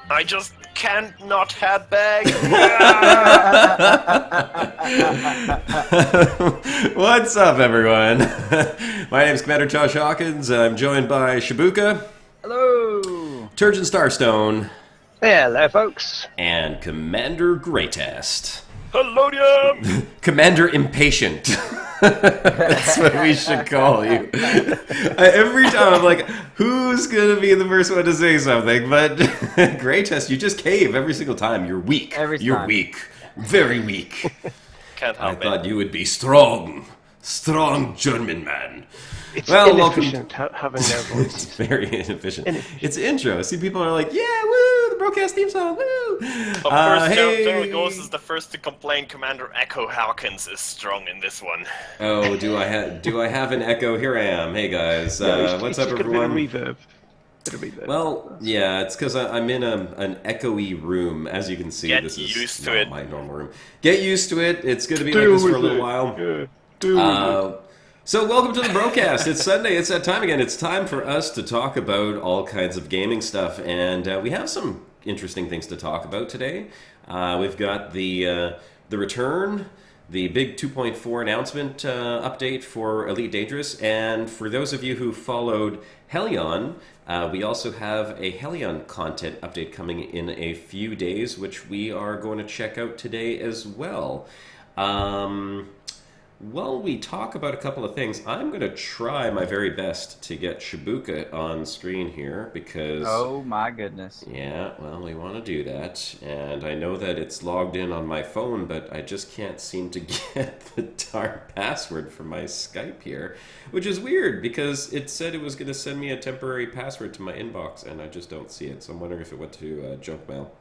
I just can't not have bag. What's up, everyone? My name is Commander Josh Hawkins, and I'm joined by Shibuka. Hello! Turgeon Starstone. Hello, folks. And Commander Greatest. Hello, Commander Impatient. That's what we should call you. Every time I'm like, who's going to be the first one to say something? But Greatest, you just cave every single time. You're weak. You're weak. Very weak. Can't help I thought you would be strong. Strong German man. It's welcome. inefficient having no voice. It's very inefficient. It's intro. See, people are like, yeah, woo, the BroCast theme song, woo. Of course, hey. General Ghost is the first to complain. Commander Echo Hawkins is strong in this one. Oh, do I have an echo? Here I am. Hey guys, what's up, everyone? Bit of reverb. Well, yeah, it's because I'm in an echoey room. As you can see, this is not my normal room. Get used to it. It's going to be like this for a little while. So welcome to the BroCast. It's Sunday. It's that time again. It's time for us to talk about all kinds of gaming stuff, and we have some interesting things to talk about today. We've got the return, the big 2.4 announcement update for Elite Dangerous, and for those of you who followed Hellion, we also have a Hellion content update coming in a few days, which we are going to check out today as well. While we talk about a couple of things, I'm going to try my very best to get Shibuka on screen here because... Oh my goodness. Yeah, well, we want to do that. And I know that it's logged in on my phone, but I just can't seem to get the darn password for my Skype here, which is weird because it said it was going to send me a temporary password to my inbox, and I just don't see it. So I'm wondering if it went to junk mail,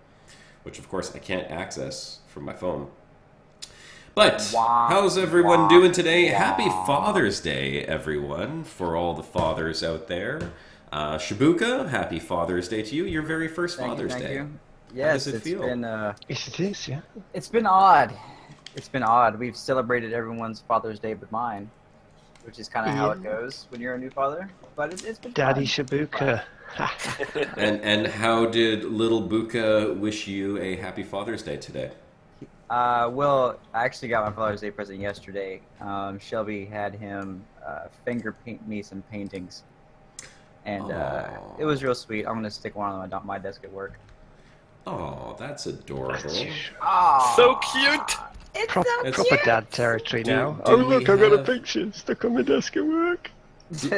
which of course I can't access from my phone. But how's everyone doing today? Happy Father's Day, everyone, for all the fathers out there. Shibuka, happy Father's Day to you. Your very first Father's Day. Thank you. Yes, How does it feel? Yes, it is, yeah. It's been odd. It's been odd. We've celebrated everyone's Father's Day but mine, which is kind of how it goes when you're a new father. But it's been Daddy fun. Shibuka. And how did little Buka wish you a happy Father's Day today? Well, I actually got my Father's Day present yesterday. Shelby had him finger paint me some paintings, and it was real sweet. I'm gonna stick one on my desk at work. Oh, that's adorable. So cute. It's Proper dad territory now. do Oh look, we I've got a have- picture stuck on my desk at work.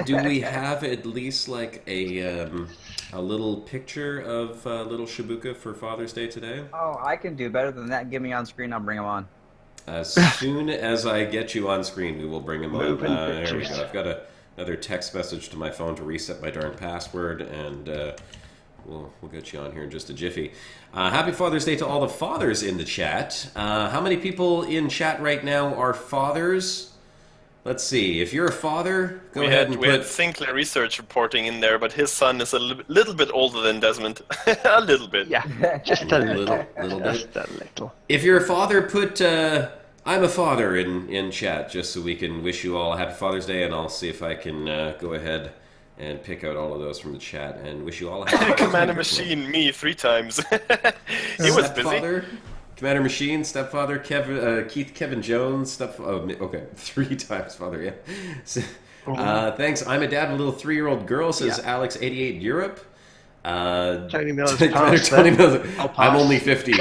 Do we have at least like a little picture of little Shibuka for Father's Day today? Oh, I can do better than that. Get me on screen. I'll bring him on. As soon as I get you on screen, we will bring him on. Moving There we pictures. go. I've got another text message to my phone to reset my darn password, and we'll get you on here in just a jiffy. Happy Father's Day to all the fathers in the chat. How many people in chat right now are fathers? Let's see. If you're a father, go ahead and we had Sinclair Research reporting in there, but his son is a little bit older than Desmond. A little bit. Yeah, just a little little Just bit. a little. If you're a father, put I'm a father in chat, just so we can wish you all a happy Father's Day, and I'll see if I can go ahead and pick out all of those from the chat and wish you all a happy Father's Day. Commander Machine, me 3 times. He was busy. Stepfather, Commander Machine, Stepfather, Keith Kevin Jones, okay, 3 times Father, yeah. Thanks, I'm a dad of a little 3-year-old girl, says Alex88 Europe. Tony Miller's Tony Miller. I'll pass. I'm only 15.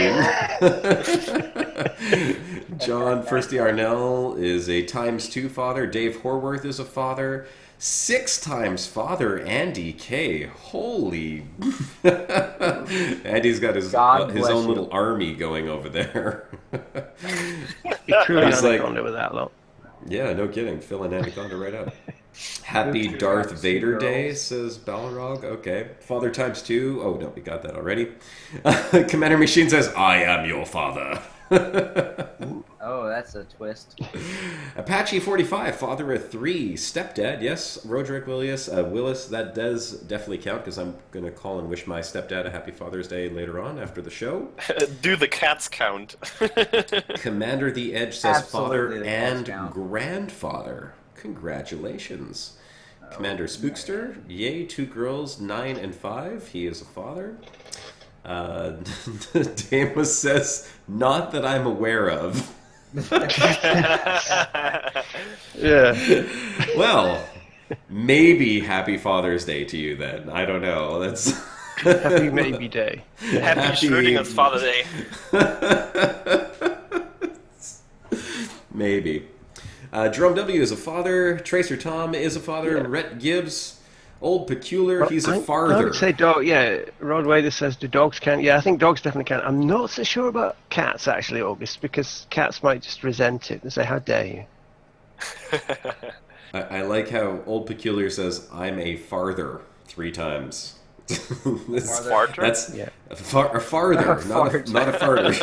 John Firsty Arnell is a ×2 father. Dave Horworth is a father. 6 times father. Andy K. Holy. Andy's got his own little army going over there. Be cruel He's like- anaconda with that lot. Yeah, no kidding. Filling Anaconda right up. Happy Darth Vader Day, says Balrog. Okay. Father ×2. Oh, no, we got that already. Commander Machine says, I am your father. Oh, that's a twist. Apache 45, father of 3, stepdad. Yes, Roderick Willis. That does definitely count because I'm gonna call and wish my stepdad a happy Father's Day later on after the show. Do the cats count? Commander the Edge says Absolutely, father the cats and count. grandfather. Congratulations. Commander Spookster, yay, 2 girls, 9 and 5. He is a father. Damus says, not that I'm aware of. Yeah. Well, maybe happy Father's Day to you then. I don't know. That's Happy maybe day. Happy Schrödinger's Father Day. Maybe. Jerome W. is a father. Tracer Tom is a father. Yeah. Rhett Gibbs, Old Peculiar, he's a I farther. would say dog. Yeah, Rod Wader says, do dogs count? Yeah, I think dogs definitely count. I'm not so sure about cats actually, August, because cats might just resent it and say, "How dare you?" I like how Old Peculiar says, I'm a farther 3 times. Farter? That's Yeah. a farther, not a farter.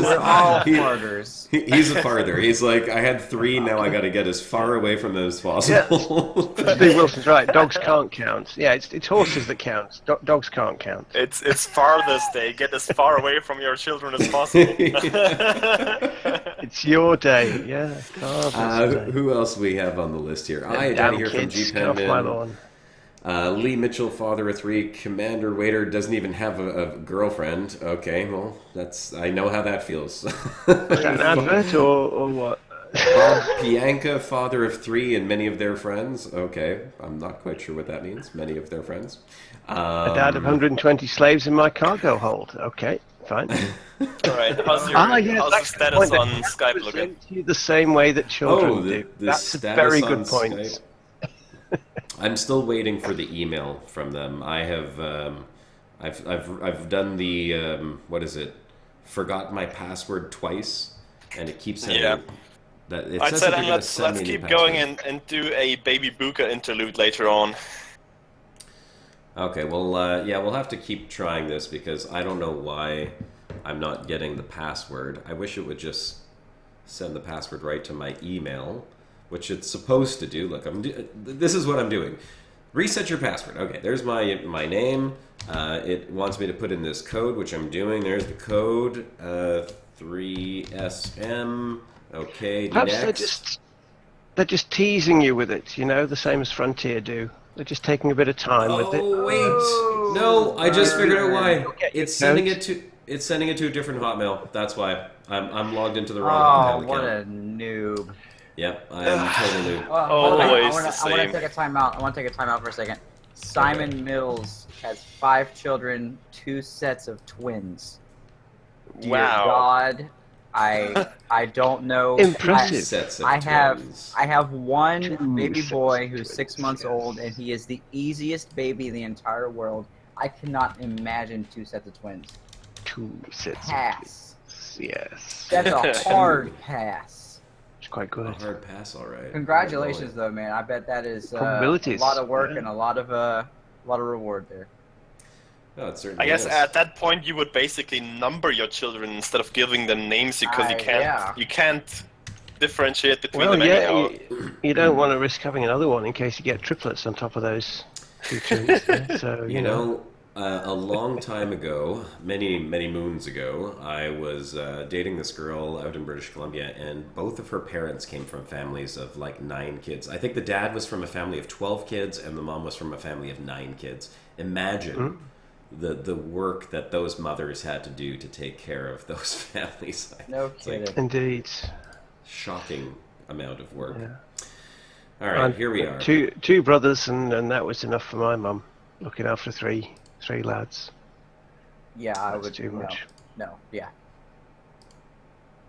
We're all farters. He's a farther. He's like, I had 3, now I got to get as far away from them as possible. Steve Wilson's right. Dogs can't count. Yeah, it's horses that count. Dogs can't count. It's Father's Day. Get as far away from your children as possible. It's your day. Yeah. Father's Day. Who else we have on the list here? I Damn down here from kids, G get off my Penman. lawn. Lee Mitchell, father of 3. Commander Waiter doesn't even have a girlfriend. Okay, well, I know how that feels. Is that an advert or what? Bob Pianka, father of 3, and many of their friends. Okay, I'm not quite sure what that means. Many of their friends. A dad of 120 slaves in my cargo hold. Okay, fine. Alright, how's the that's status the on point. Skype They looking? present you the same way that children do. The That's a status very on good point. Skype. I'm still waiting for the email from them. I have, I've done the what is it? Forgot my password twice, and it keeps sending. Yeah. That it I says said, that they're gonna let's send me a new keep going password. and do a Baby Buka interlude later on. Okay, well, yeah, we'll have to keep trying this because I don't know why I'm not getting the password. I wish it would just send the password right to my email, which it's supposed to do. Look, this is what I'm doing. Reset your password. Okay, there's my name. It wants me to put in this code, which I'm doing. There's the code, 3SM. Okay, Perhaps next. they're just teasing you with it, you know, the same as Frontier do. They're just taking a bit of time with it. Oh wait, no! I just figured out why. Get your It's sending notes. it to a different Hotmail. That's why I'm logged into the wrong Hotmail Oh, what account. a noob. Yep, I am totally. Always I the want same. to take a timeout. I want to take a timeout for a second. Simon Mills has 5 children, 2 sets of twins. Dear Wow. God, I don't know. Impressive. Sets of I twins. have one 2 baby sets boy of who's twins, 6 months yes. old, and he is the easiest baby in the entire world. I cannot imagine 2 sets of twins. 2 sets Pass. of twins. Yes. That's a hard pass. It's quite good. A hard pass, all right. Congratulations, though, man. I bet that is a Probabilities, lot of work yeah. and a lot of reward there. Oh, it certainly I guess is. at that point you would basically number your children instead of giving them names because Yeah. you can't differentiate between Well, them yeah, anyhow. you don't want to risk having another one in case you get triplets on top of those 2 twins. Yeah, so, You know, a long time ago, many moons ago, I was dating this girl out in British Columbia, and both of her parents came from families of like 9 kids. I think the dad was from a family of 12 kids, and the mom was from a family of 9 kids. Imagine the work that those mothers had to do to take care of those families. No It's like kidding. Indeed. shocking amount of work. Yeah. All right, And here we are. Two brothers, and that was enough for my mum, looking after three lads. Yeah, I That's would too much. No, yeah.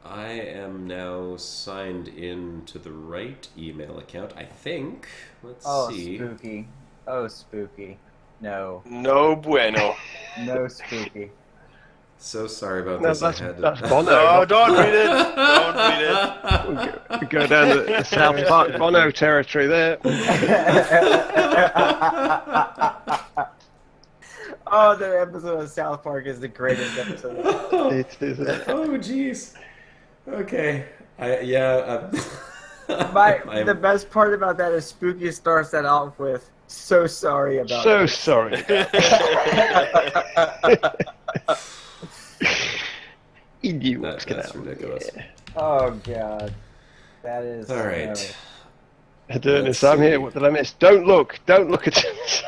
I am now signed in to the right email account, I think. Let's Oh, see. spooky. Oh, spooky. No. No bueno. No spooky. So sorry about No, this. that's I had Bono. No, don't read it. Don't read it. We go down the South Park Bono territory there. Oh, the episode of South Park is the greatest episode. It is. Oh, jeez. Okay. The best part about that is Spooky starts that off with "So sorry about." So this." sorry. He knew what was going to That's happen. ridiculous. Yeah. Oh god, that is. All right. Adonis, Let's I'm see. here. What did I miss? Don't look at it.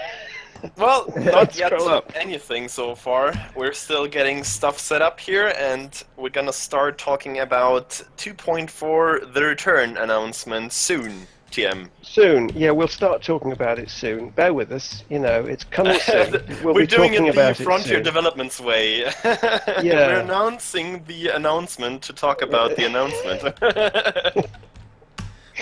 Well, not yet Scroll up. anything so far. We're still getting stuff set up here, and we're gonna start talking about 2.4 The Return announcement soon, TM. Soon, yeah, we'll start talking about it soon. Bear with us, it's coming soon. We'll We're be doing talking it the about Frontier it soon. Development's way. Yeah. We're announcing the announcement to talk about the announcement.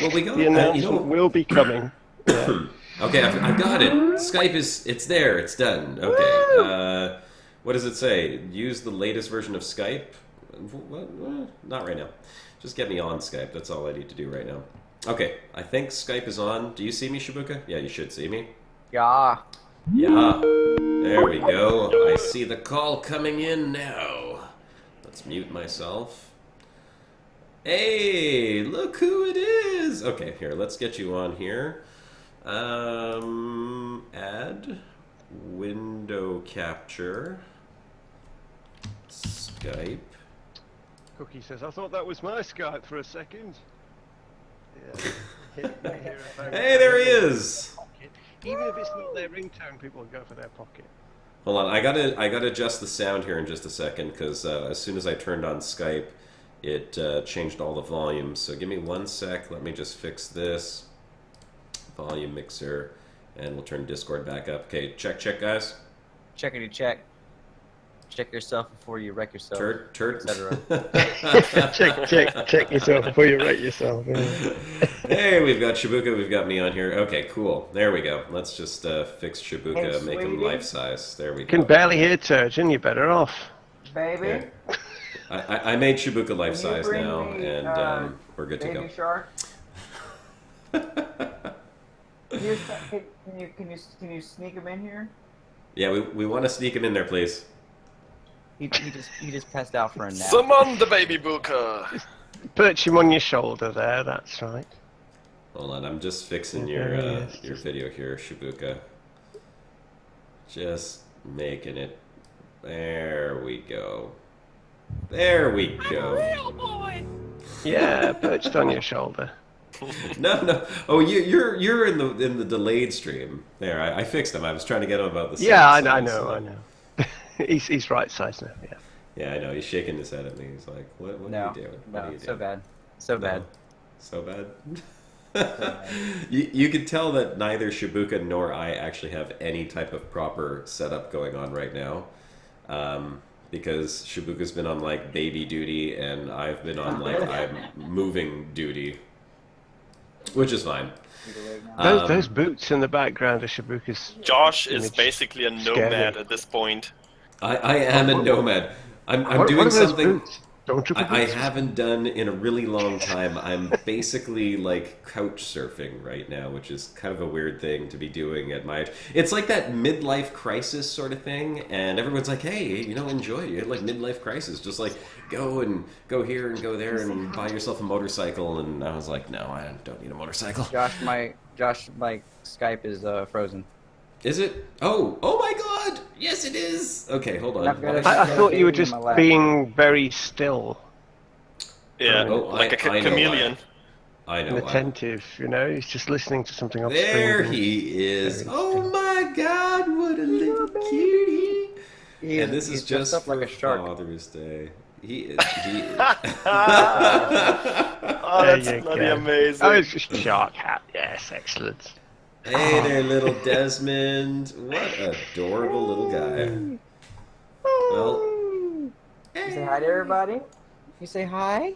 Well, we got The announcement will be coming. Yeah. Okay, I've got it. Skype it's there. It's done. Okay. What does it say? Use the latest version of Skype? What? Not right now. Just get me on Skype. That's all I need to do right now. Okay, I think Skype is on. Do you see me, Shibuka? Yeah, you should see me. Yeah. Yeah. There we go. I see the call coming in now. Let's mute myself. Hey, look who it is. Okay, here, let's get you on here. Add window capture Skype. Cookie says, I thought that was my Skype for a second. Yeah. Hey, there he is. Even if it's not their ringtone, people will go for their pocket. Hold on, I gotta adjust the sound here in just a second because as soon as I turned on Skype, it changed all the volumes. So give me 1 sec. Let me just fix this volume mixer, and we'll turn Discord back up. Okay, check, guys. Checkity check. Check yourself before you wreck yourself. Turd. Etc. check yourself before you wreck yourself. Hey, we've got Shibuka, we've got me on here. Okay, cool. There we go. Let's just fix Shibuka, Hey, make him sweetie. life size. There we You can go. barely hear Turgeon, you're better off. Baby. Okay. I made Shibuka life Can you size bring now, me, and we're good to Baby go. shark. Can you sneak him in here? Yeah, we want to sneak him in there, please. He just passed out for a nap. Summon the baby booker! Perch him on your shoulder there, that's right. Hold on, I'm just fixing There he your is. video here, Shibuka. Just making it. There we go. There we go. Yeah, perched on your shoulder. No. Oh, you're in the delayed stream. There, I fixed him. I was trying to get him about the same Yeah, I size, know. He's right size now, yeah. Yeah, I know. He's shaking his head at me. He's like, "What are you doing? What are you so doing?" bad. So bad. So bad. You could tell that neither Shibuka nor I actually have any type of proper setup going on right now, because Shibuka's been on like baby duty and I've been on like I'm moving duty, which is fine. Those boots in the background are Shibuka's. Josh is image. basically a nomad at this point. I am a nomad. I'm What doing are those something boots? Don't I haven't done in a really long time. I'm basically like couch surfing right now, which is kind of a weird thing to be doing at my age. It's like that midlife crisis sort of thing, and everyone's like, "Hey, enjoy it. You had like midlife crisis. Just like go here and go there and buy yourself a motorcycle." And I was like, "No, I don't need a motorcycle." Josh, my Skype is frozen. Is it? Oh my God! Yes, it is. Okay, hold on. I've got it. I thought you were just In my lap. being very still Yeah, Oh, like a I know chameleon. I and know. attentive, He's just listening to something off There screen. he is. Very Oh my God! What a little cutie. And this is He's dressed just up like for a shark. Father's Day. He is. Oh, There that's you bloody go. amazing. Oh, it's just shark hat. Yes, excellent. Hey there, little Desmond. What adorable little guy. Well, You say hi to everybody. You say hi.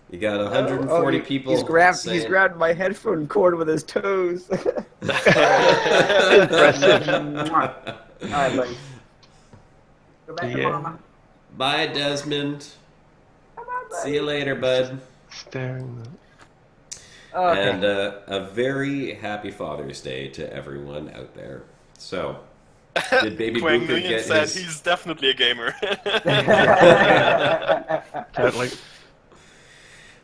you got 140 people. He's grabbed saying, my headphone cord with his toes. Impressive. All right, buddy. Go back to Yeah. mama. Bye, Desmond. Come on, buddy. See you later, bud. Staring. Okay. And a very happy Father's Day to everyone out there. So, did Baby Quang Booker Nguyen get said his... he's definitely a gamer. Totally.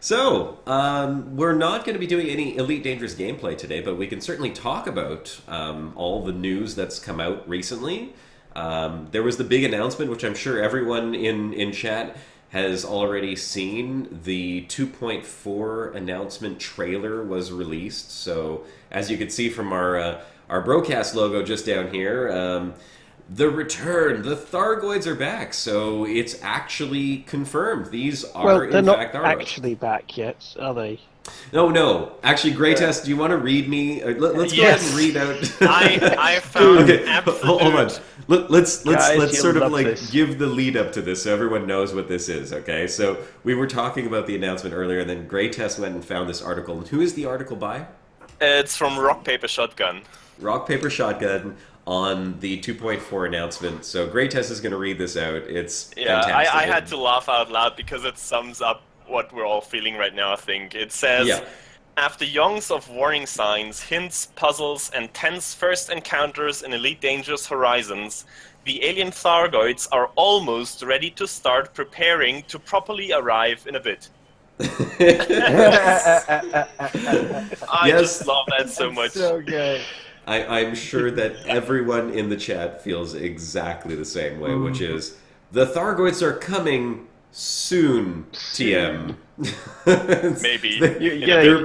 So, we're not going to be doing any Elite Dangerous gameplay today, but we can certainly talk about all the news that's come out recently. There was the big announcement, which I'm sure everyone in chat has already seen. The 2.4 announcement trailer was released. So, as you can see from our BroCast logo just down here, the return, the Thargoids are back, so it's actually confirmed. These are, in fact, Thargoids. They're not actually back yet, are they? No. Actually, Greytest, do you want to read me? Let's go ahead and read out. I found okay, absolute... hold on. Let's Guys, sort of like this. give the lead up to this so everyone knows what this is, okay? So we were talking about the announcement earlier, and then Greytest went and found this article. And who is the article by? It's from Rock, Paper, Shotgun. Rock, Paper, Shotgun on the 2.4 announcement. So Greytest is going to read this out. It's fantastic. I had to laugh out loud because it sums up what we're all feeling right now, I think. It says, after yonks of warning signs, hints, puzzles, and tense first encounters in Elite Dangerous Horizons, the alien Thargoids are almost ready to start preparing to properly arrive in a bit. I just love that so much. So good. I'm sure that everyone in the chat feels exactly the same way, which is, the Thargoids are coming soon, TM. Maybe.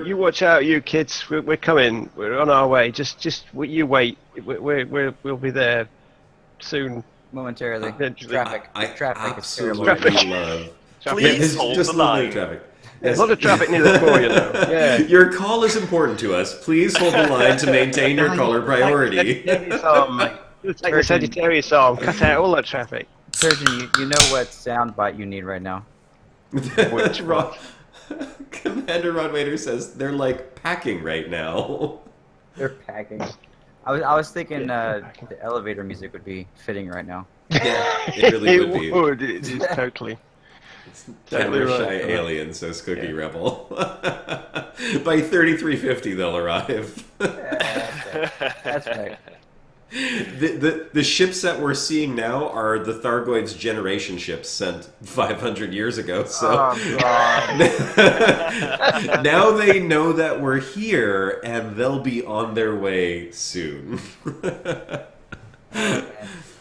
You watch out, you kids. We're coming. We're on our way. Just you wait. We'll be there soon. Momentarily. Traffic is terrible. Traffic. Love. Please hold the line. Traffic. There's a lot of traffic near the core, you know. Yeah. Your call is important to us. Please hold the line to maintain your caller priority. It's like the Sagittarius song. Cut out all that traffic. Surgeon, you know what soundbite you need right now. Which Commander Rodwader says they're like packing right now. They're packing. I was thinking the elevator music would be fitting right now. Yeah, it really would be. It would. It is totally. Camera shy alien, says Cookie Rebel. By 3350 they'll arrive. That's right. The ships that we're seeing now are the Thargoids generation ships sent 500 years ago. So now they know that we're here and they'll be on their way soon.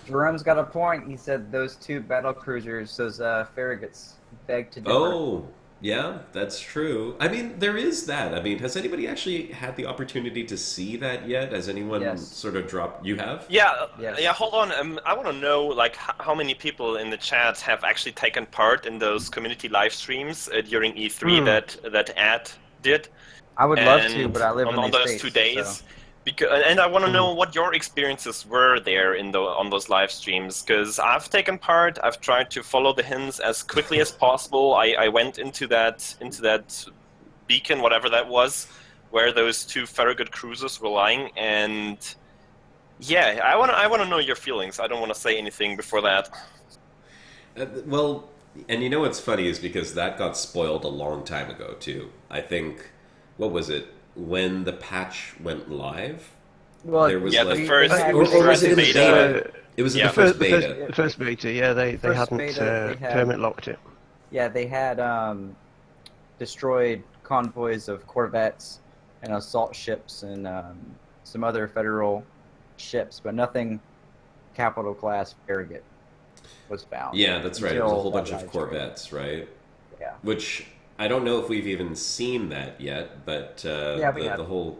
Jerome's got a point. He said those two battle cruisers, those farragets, beg to differ. Oh, yeah, that's true. I mean, there is that. I mean, has anybody actually had the opportunity to see that yet? Has anyone sort of dropped? You have? Yeah, hold on. I want to know, like, how many people in the chat have actually taken part in those community live streams during E3 that Ad did. I would love to, but I live on those States, 2 days. So. And I want to know what your experiences were there on those live streams, because I've taken part. I've tried to follow the hints as quickly as possible. I went into that beacon, whatever that was, where those two Farragut cruisers were lying, and yeah, I want to know your feelings. I don't want to say anything before that. Well, and you know what's funny is because that got spoiled a long time ago too. I think, what was it? When the patch went live, well, there was the first beta. It was in the first beta. The first beta, yeah, they hadn't permit locked it. Yeah, they had destroyed convoys of corvettes and assault ships and some other federal ships, but nothing capital class farragut was found. Yeah, that's right. It was a whole bunch of corvettes, right? Yeah. Which I don't know if we've even seen that yet, but the whole...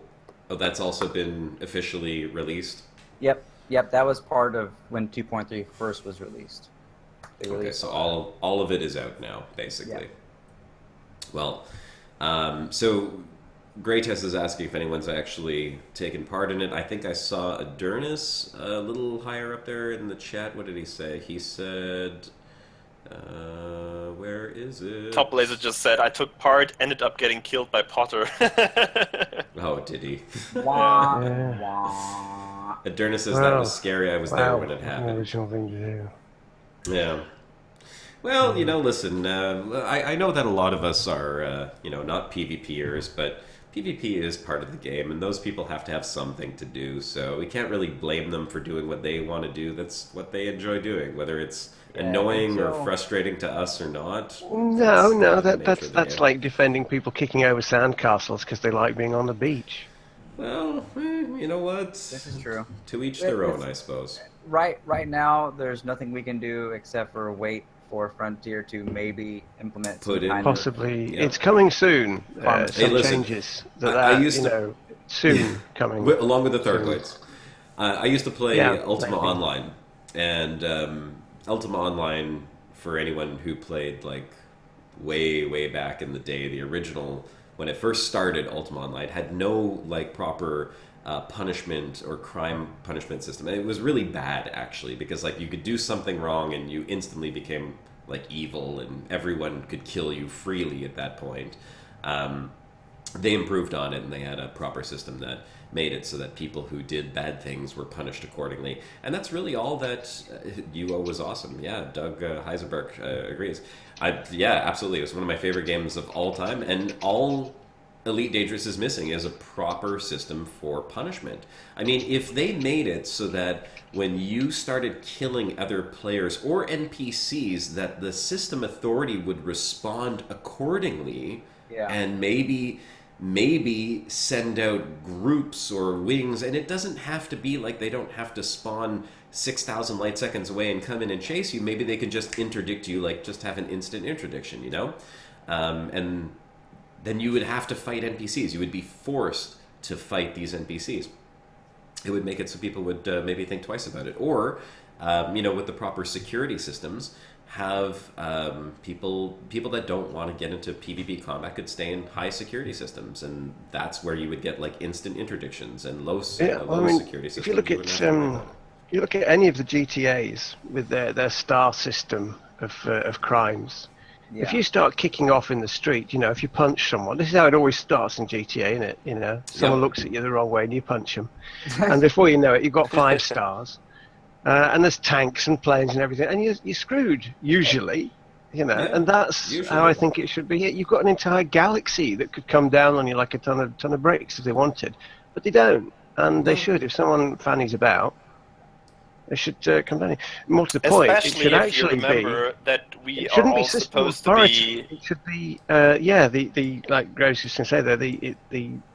Oh, that's also been officially released? Yep, that was part of when 2.3 first was released. Okay, so all of it is out now, basically. Yeah. Well, so Greytest is asking if anyone's actually taken part in it. I think I saw Adernus a little higher up there in the chat. What did he say? He said... where is it? Top Blazer just said, I took part, ended up getting killed by Potter. Oh, did he? Wah, Adernus says that was scary. I was there when it happened. Original thing to do. Yeah. Well, listen, I know that a lot of us are, not PvPers, but PvP is part of the game, and those people have to have something to do, so we can't really blame them for doing what they want to do. That's what they enjoy doing, whether it's annoying or frustrating to us or not. No, that's like defending people kicking over sandcastles because they like being on the beach. Well, you know what? This is true. To each their own, I suppose. Right now, there's nothing we can do except for wait for Frontier to maybe implement possibly. It's coming soon. Some changes. I used to soon coming. Along with the third blades. I used to play Ultima Online, and Ultima Online, for anyone who played like way back in the day, the original, when it first started, Ultima Online had no like proper punishment or crime punishment system. And it was really bad, actually, because like you could do something wrong and you instantly became like evil, and everyone could kill you freely at that point. They improved on it, and they had a proper system that made it so that people who did bad things were punished accordingly. And that's really all that UO was awesome. Yeah, Doug Heisenberg agrees. Yeah, absolutely. It was one of my favorite games of all time, and all Elite Dangerous is missing is a proper system for punishment. I mean, if they made it so that when you started killing other players or NPCs, that the system authority would respond accordingly, and maybe send out groups or wings, and it doesn't have to be like they don't have to spawn 6,000 light seconds away and come in and chase you. Maybe they can just interdict you, like just have an instant interdiction, you know? And then you would have to fight NPCs. You would be forced to fight these NPCs. It would make it so people would maybe think twice about it. Or, with the proper security systems, have people that don't want to get into PvP combat could stay in high security systems, and that's where you would get like instant interdictions and low security systems. If you look at any of the GTAs with their star system of crimes. Yeah. If you start kicking off in the street, if you punch someone, this is how it always starts in GTA, isn't it? Someone looks at you the wrong way and you punch them. And before you know it, you've got 5 stars. And there's tanks and planes and everything. And you're screwed, usually. And that's how I think it should be. You've got an entire galaxy that could come down on you like a ton of bricks if they wanted. But they don't. And they should. If someone fannies about, they should come down here. More to the point, it should actually be that we are all supposed to be. It should be, the like Graves used to say there, the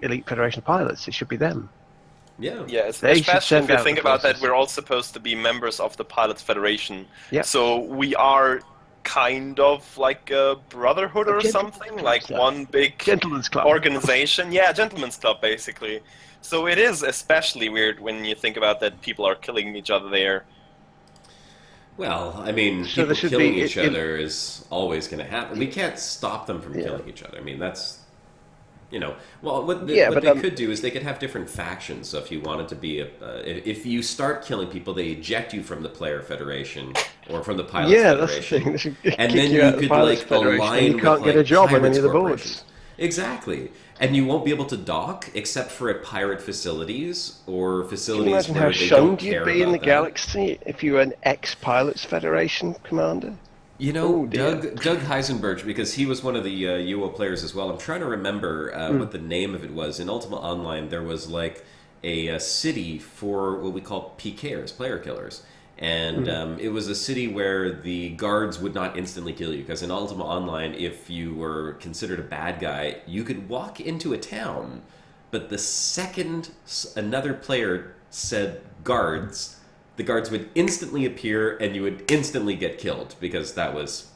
Elite Federation of Pilots. It should be them. Yeah, especially if you think about that, we're all supposed to be members of the Pilots Federation. Yeah. So we are kind of like a brotherhood or something, like one big gentleman's club organization. Yeah, gentleman's club, basically. So it is especially weird when you think about that people are killing each other there. Well, I mean, people killing each other is always going to happen. We can't stop them from killing each other. I mean, that's, what they could do is they could have different factions. So if you wanted to be if you start killing people, they eject you from the player federation or from the Pilots Federation. That's the thing. And then you could like align you can't get a job on any of the boards. Exactly. And you won't be able to dock except for at pirate facilities or facilities Can you imagine how shunned you'd be in the galaxy if you were an ex-Pilots Federation commander? Doug Heisenberg, because he was one of the UO players as well. I'm trying to remember what the name of it was. In Ultima Online, there was like a city for what we call PKers, player killers. And it was a city where the guards would not instantly kill you, because in Ultima Online, if you were considered a bad guy, you could walk into a town, but the second another player said guards, the guards would instantly appear and you would instantly get killed, because that was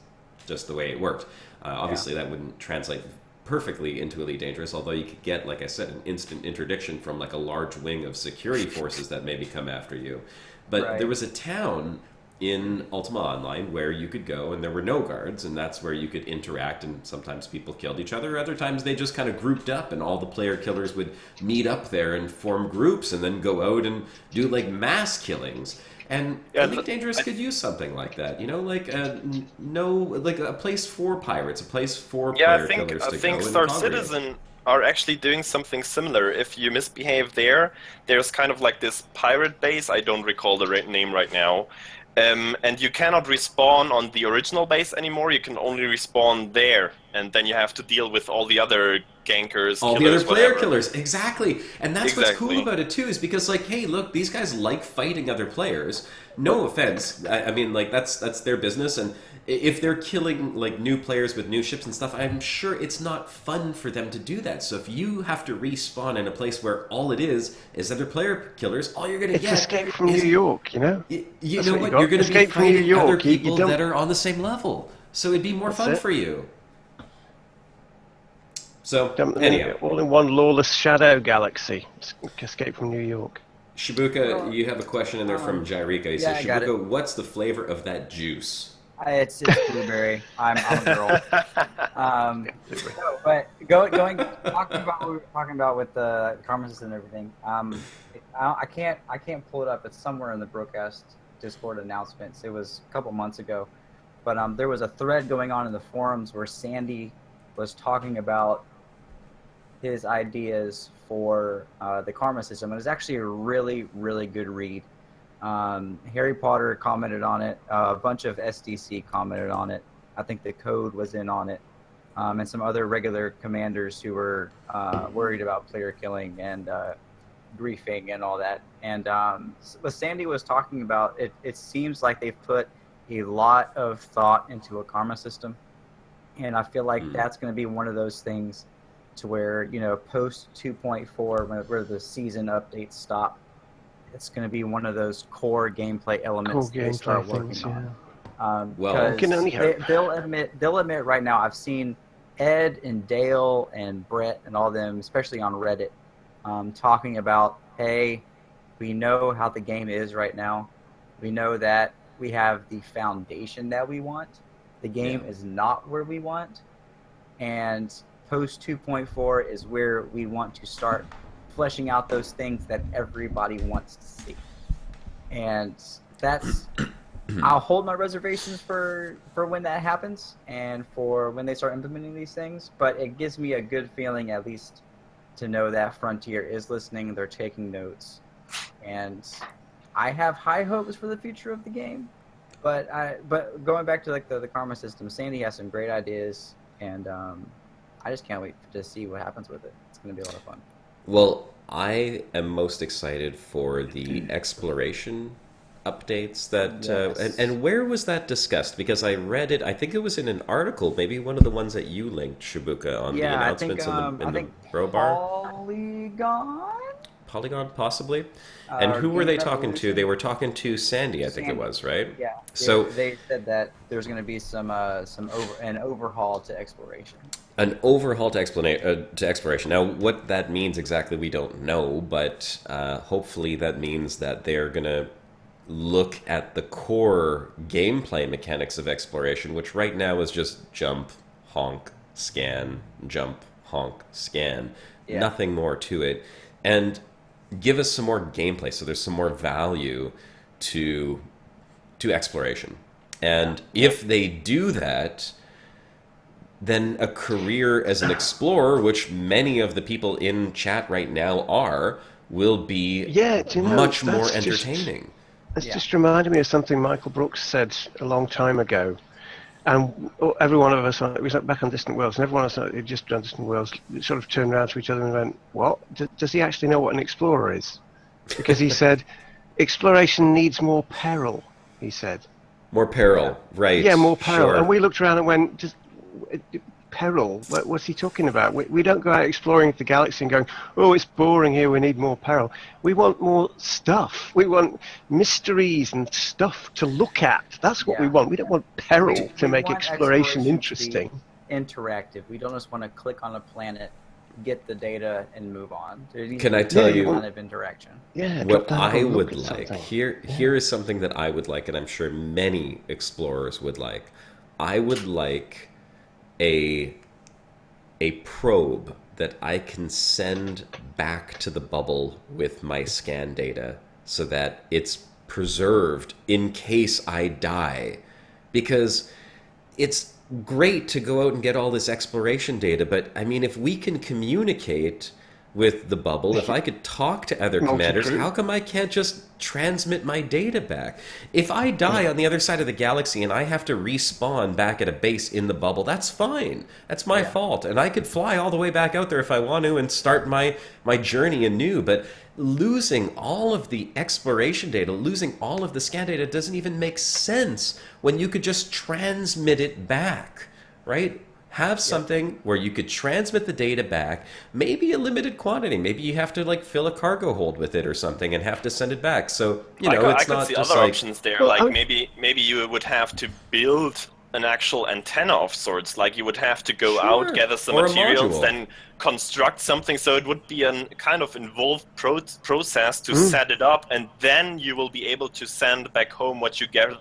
just the way it worked. Obviously, that wouldn't translate perfectly into Elite Dangerous, although you could get, like I said, an instant interdiction from like a large wing of security forces that maybe come after you. But there was a town in Ultima Online where you could go and there were no guards, and that's where you could interact, and sometimes people killed each other. Other times they just kind of grouped up and all the player killers would meet up there and form groups and then go out and do like mass killings. And Elite Dangerous could use something like that, like a place for pirates, a place for player killers to go. I think Star Citizen are actually doing something similar. If you misbehave there's kind of like this pirate base, I don't recall the name right now, And you cannot respawn on the original base anymore. You can only respawn there, and then you have to deal with all the other gankers, all killers, the other player whatever. killers. Exactly. And that's what's cool about it too, is because like, hey, look, these guys like fighting other players. No offense. I mean, like that's their business, and if they're killing like new players with new ships and stuff, I'm sure it's not fun for them to do that. So if you have to respawn in a place where all it is other player killers, all you're going to get Escape from New York, you know? You know what? You're going to be fighting other people that are on the same level. So it'd be more fun for you. So, anyhow. All in one lawless shadow galaxy. Escape from New York. Shibuka, you have a question in there from Jairika. He says, Shibuka, what's the flavor of that juice? It's blueberry. I'm a girl. But talking about what we were talking about with the karma system and everything. I can't pull it up. It's somewhere in the BroCast Discord announcements. It was a couple months ago, but there was a thread going on in the forums where Sandy was talking about his ideas for the karma system. It was actually a really, really good read. Harry Potter commented on it. A bunch of SDC commented on it. I think the Code was in on it. And some other regular commanders who were worried about player killing and griefing and all that. And what Sandy was talking about, it seems like they've put a lot of thought into a karma system. And I feel like that's going to be one of those things to where, post 2.4, where the season updates stop, it's going to be one of those core gameplay elements they start working on. Well, can only hope. They'll admit right now, I've seen Ed and Dale and Brett and all them, especially on Reddit, talking about, hey, we know how the game is right now. We know that we have the foundation that we want. The game is not where we want. And post 2.4 is where we want to start fleshing out those things that everybody wants to see. And that's I'll hold my reservations for when that happens and for when they start implementing these things, but it gives me a good feeling at least to know that Frontier is listening, they're taking notes, and I have high hopes for the future of the game. But going back to like the karma system, Sandy has some great ideas, and I just can't wait to see what happens with it. It's going to be a lot of fun. Well, I am most excited for the exploration updates that and where was that discussed? Because I read it, I think it was in an article, maybe one of the ones that you linked, Shibuka, on the announcements in the Bro Bar. Polygon, possibly. And who were they talking to? They were talking to Sandy, I think it was, right? Yeah. So they said that there's going to be an overhaul to exploration. An overhaul to exploration. Now, what that means exactly, we don't know, but hopefully that means that they're going to look at the core gameplay mechanics of exploration, which right now is just jump, honk, scan, jump, honk, scan. Yeah. Nothing more to it. And give us some more gameplay, so there's some more value to exploration. And if they do that, then a career as an explorer, which many of the people in chat right now are, will be much more entertaining. It's just reminded me of something Michael Brooks said a long time ago. And every one of us, it was back on Distant Worlds, and everyone else who just done Distant Worlds sort of turned around to each other and went, what? Does he actually know what an explorer is? Because he said, exploration needs more peril, he said. More peril, right. Yeah, more peril. Sure. And we looked around and went, peril? What's he talking about? We don't go out exploring the galaxy and going, oh, it's boring here, we need more peril. We want more stuff. We want mysteries and stuff to look at. That's what we want. We don't want peril to make exploration interesting. Interactive. We don't just want to click on a planet, get the data, and move on. Can I tell you kind of interaction? Yeah. What I would like, here is something that I would like, and I'm sure many explorers would like. I would like a probe that I can send back to the bubble with my scan data so that it's preserved in case I die. Because it's great to go out and get all this exploration data, but I mean, if we can communicate with the bubble, if I could talk to other commanders, how come I can't just transmit my data back? If I die on the other side of the galaxy and I have to respawn back at a base in the bubble, that's fine. That's my fault. And I could fly all the way back out there if I want to and start my journey anew. But losing all of the exploration data, losing all of the scan data doesn't even make sense when you could just transmit it back, right? Have something where you could transmit the data back, maybe a limited quantity. Maybe you have to like fill a cargo hold with it or something and have to send it back. So, you know, it's not just like... I could see other options there, like maybe you would have to build an actual antenna of sorts. Like you would have to go out, gather some materials, then construct something. So it would be a kind of involved process to set it up, and then you will be able to send back home what you've gathered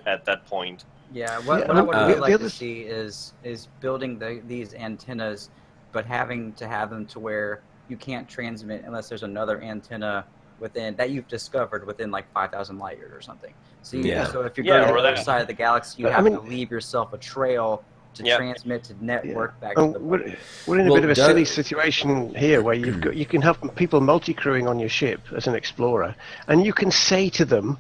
at that point. Yeah, what I would really like to see is building these antennas, but having to have them to where you can't transmit unless there's another antenna within that you've discovered within like 5,000 light years or something. So so if you're going to the other side of the galaxy, you have to leave yourself a trail to transmit to network back to the we're in a bit of a silly situation here where you can have people multi-crewing on your ship as an explorer, and you can say to them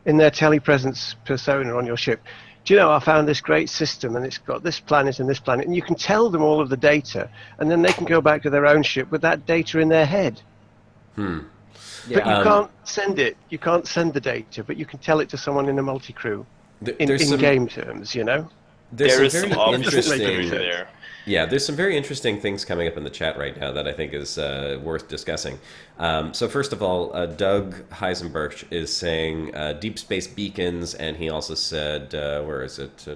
in their telepresence persona on your ship, do you know, I found this great system and it's got this planet and this planet, and you can tell them all of the data, and then they can go back to their own ship with that data in their head. But you can't send it. You can't send the data, but you can tell it to someone in a multi-crew in game terms, you know? There's some very interesting... there's some very interesting things coming up in the chat right now that I think is worth discussing. So first of all, Doug Heisenberg is saying deep space beacons, and he also said, where is it?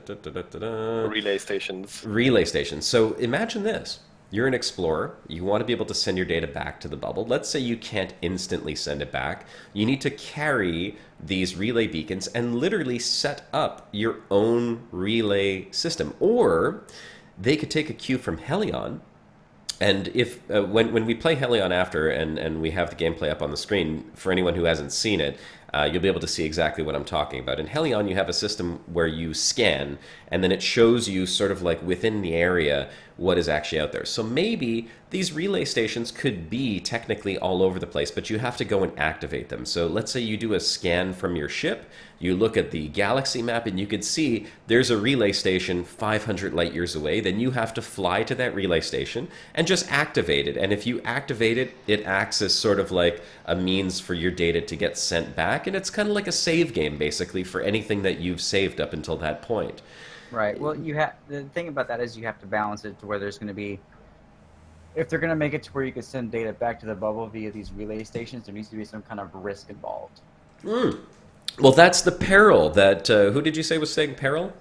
Relay stations. Relay stations. So imagine this. You're an explorer. You want to be able to send your data back to the bubble. Let's say you can't instantly send it back. You need to carry these relay beacons and literally set up your own relay system. Or they could take a cue from Hellion, and if when we play Hellion after and we have the gameplay up on the screen, for anyone who hasn't seen it, you'll be able to see exactly what I'm talking about. In Hellion, you have a system where you scan, and then it shows you sort of like within the area what is actually out there. So maybe these relay stations could be technically all over the place, but you have to go and activate them. So let's say you do a scan from your ship, you look at the galaxy map, and you could see there's a relay station 500 light years away. Then you have to fly to that relay station and just activate it. And if you activate it, it acts as sort of like a means for your data to get sent back. And it's kind of like a save game, basically, for anything that you've saved up until that point. Right. Well, the thing about that is you have to balance it to where there's going to be, if they're going to make it to where you can send data back to the bubble via these relay stations, there needs to be some kind of risk involved. Well, that's the peril that, who did you say was saying peril?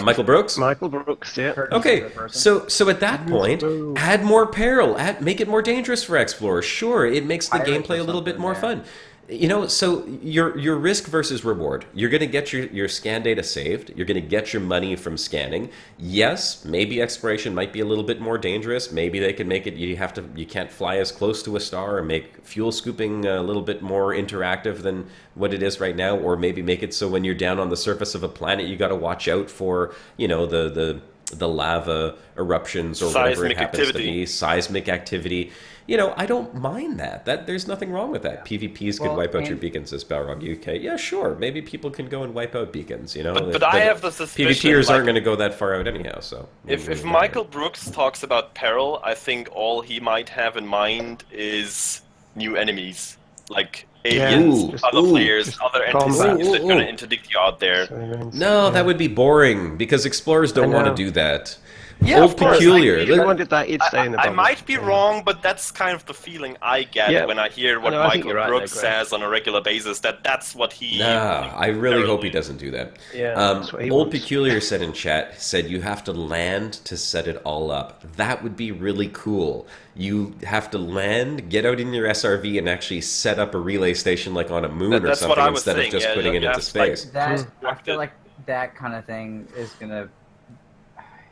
Michael Brooks? Michael Brooks, yeah. Okay, so at that point, add more peril, make it more dangerous for explorers. Sure, it makes the gameplay a little bit more fun. You know, so your risk versus reward. You're going to get your scan data saved. You're going to get your money from scanning. Yes, maybe exploration might be a little bit more dangerous. Maybe they can make it you can't fly as close to a star, or make fuel scooping a little bit more interactive than what it is right now, or maybe make it so when you're down on the surface of a planet, you got to watch out for, you know, the lava eruptions or whatever it happens to be, seismic activity. You know, I don't mind that. There's nothing wrong with that. PvPs could wipe out your beacons, as Balrog UK. Yeah, sure. Maybe people can go and wipe out beacons, you know? But I have the suspicion... PvPers aren't going to go that far out anyhow, so... If Michael Brooks talks about peril, I think all he might have in mind is new enemies. Like aliens, other players, other entities that are going to interdict you out there. No, that would be boring, because explorers don't want to do that. Yeah, of course. Peculiar. I wanted that he'd stay in the bubble. I might be wrong, but that's kind of the feeling I get when I hear what Michael Brooks says on a regular basis, that's what he... I really hope he doesn't do that. Yeah, Old Peculiar said in chat, you have to land to set it all up. That would be really cool. You have to land, get out in your SRV, and actually set up a relay station like on a moon or something instead of just putting it into space. I feel like that kind of thing is going to...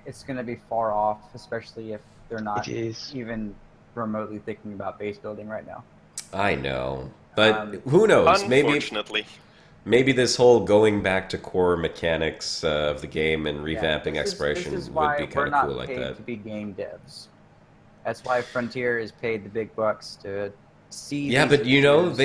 It's going to be far off, especially if they're not even remotely thinking about base building right now. I know, but who knows? Unfortunately. Maybe this whole going back to core mechanics of the game and revamping exploration would be kind of cool like that. This is why we're not paid to be game devs. That's why Frontier is paid the big bucks to see. Yeah, these but features.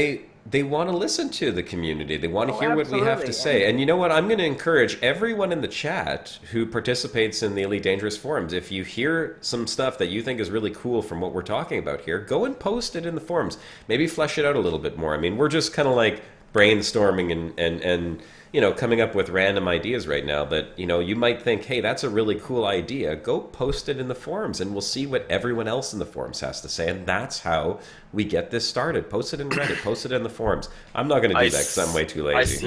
they want to listen to the community. They want to Oh, hear what we have to absolutely. say. And you know what? I'm going to encourage everyone in the chat who participates in the Elite Dangerous forums. If you hear some stuff that you think is really cool from what we're talking about here, go and post it in the forums. Maybe flesh it out a little bit more. I mean, we're just kind of like brainstorming and coming up with random ideas right now. But you might think, hey, that's a really cool idea. Go post it in the forums, and we'll see what everyone else in the forums has to say. And that's how we get this started. Post it in Reddit. Post it in the forums. I'm not going to do that because I'm way too lazy.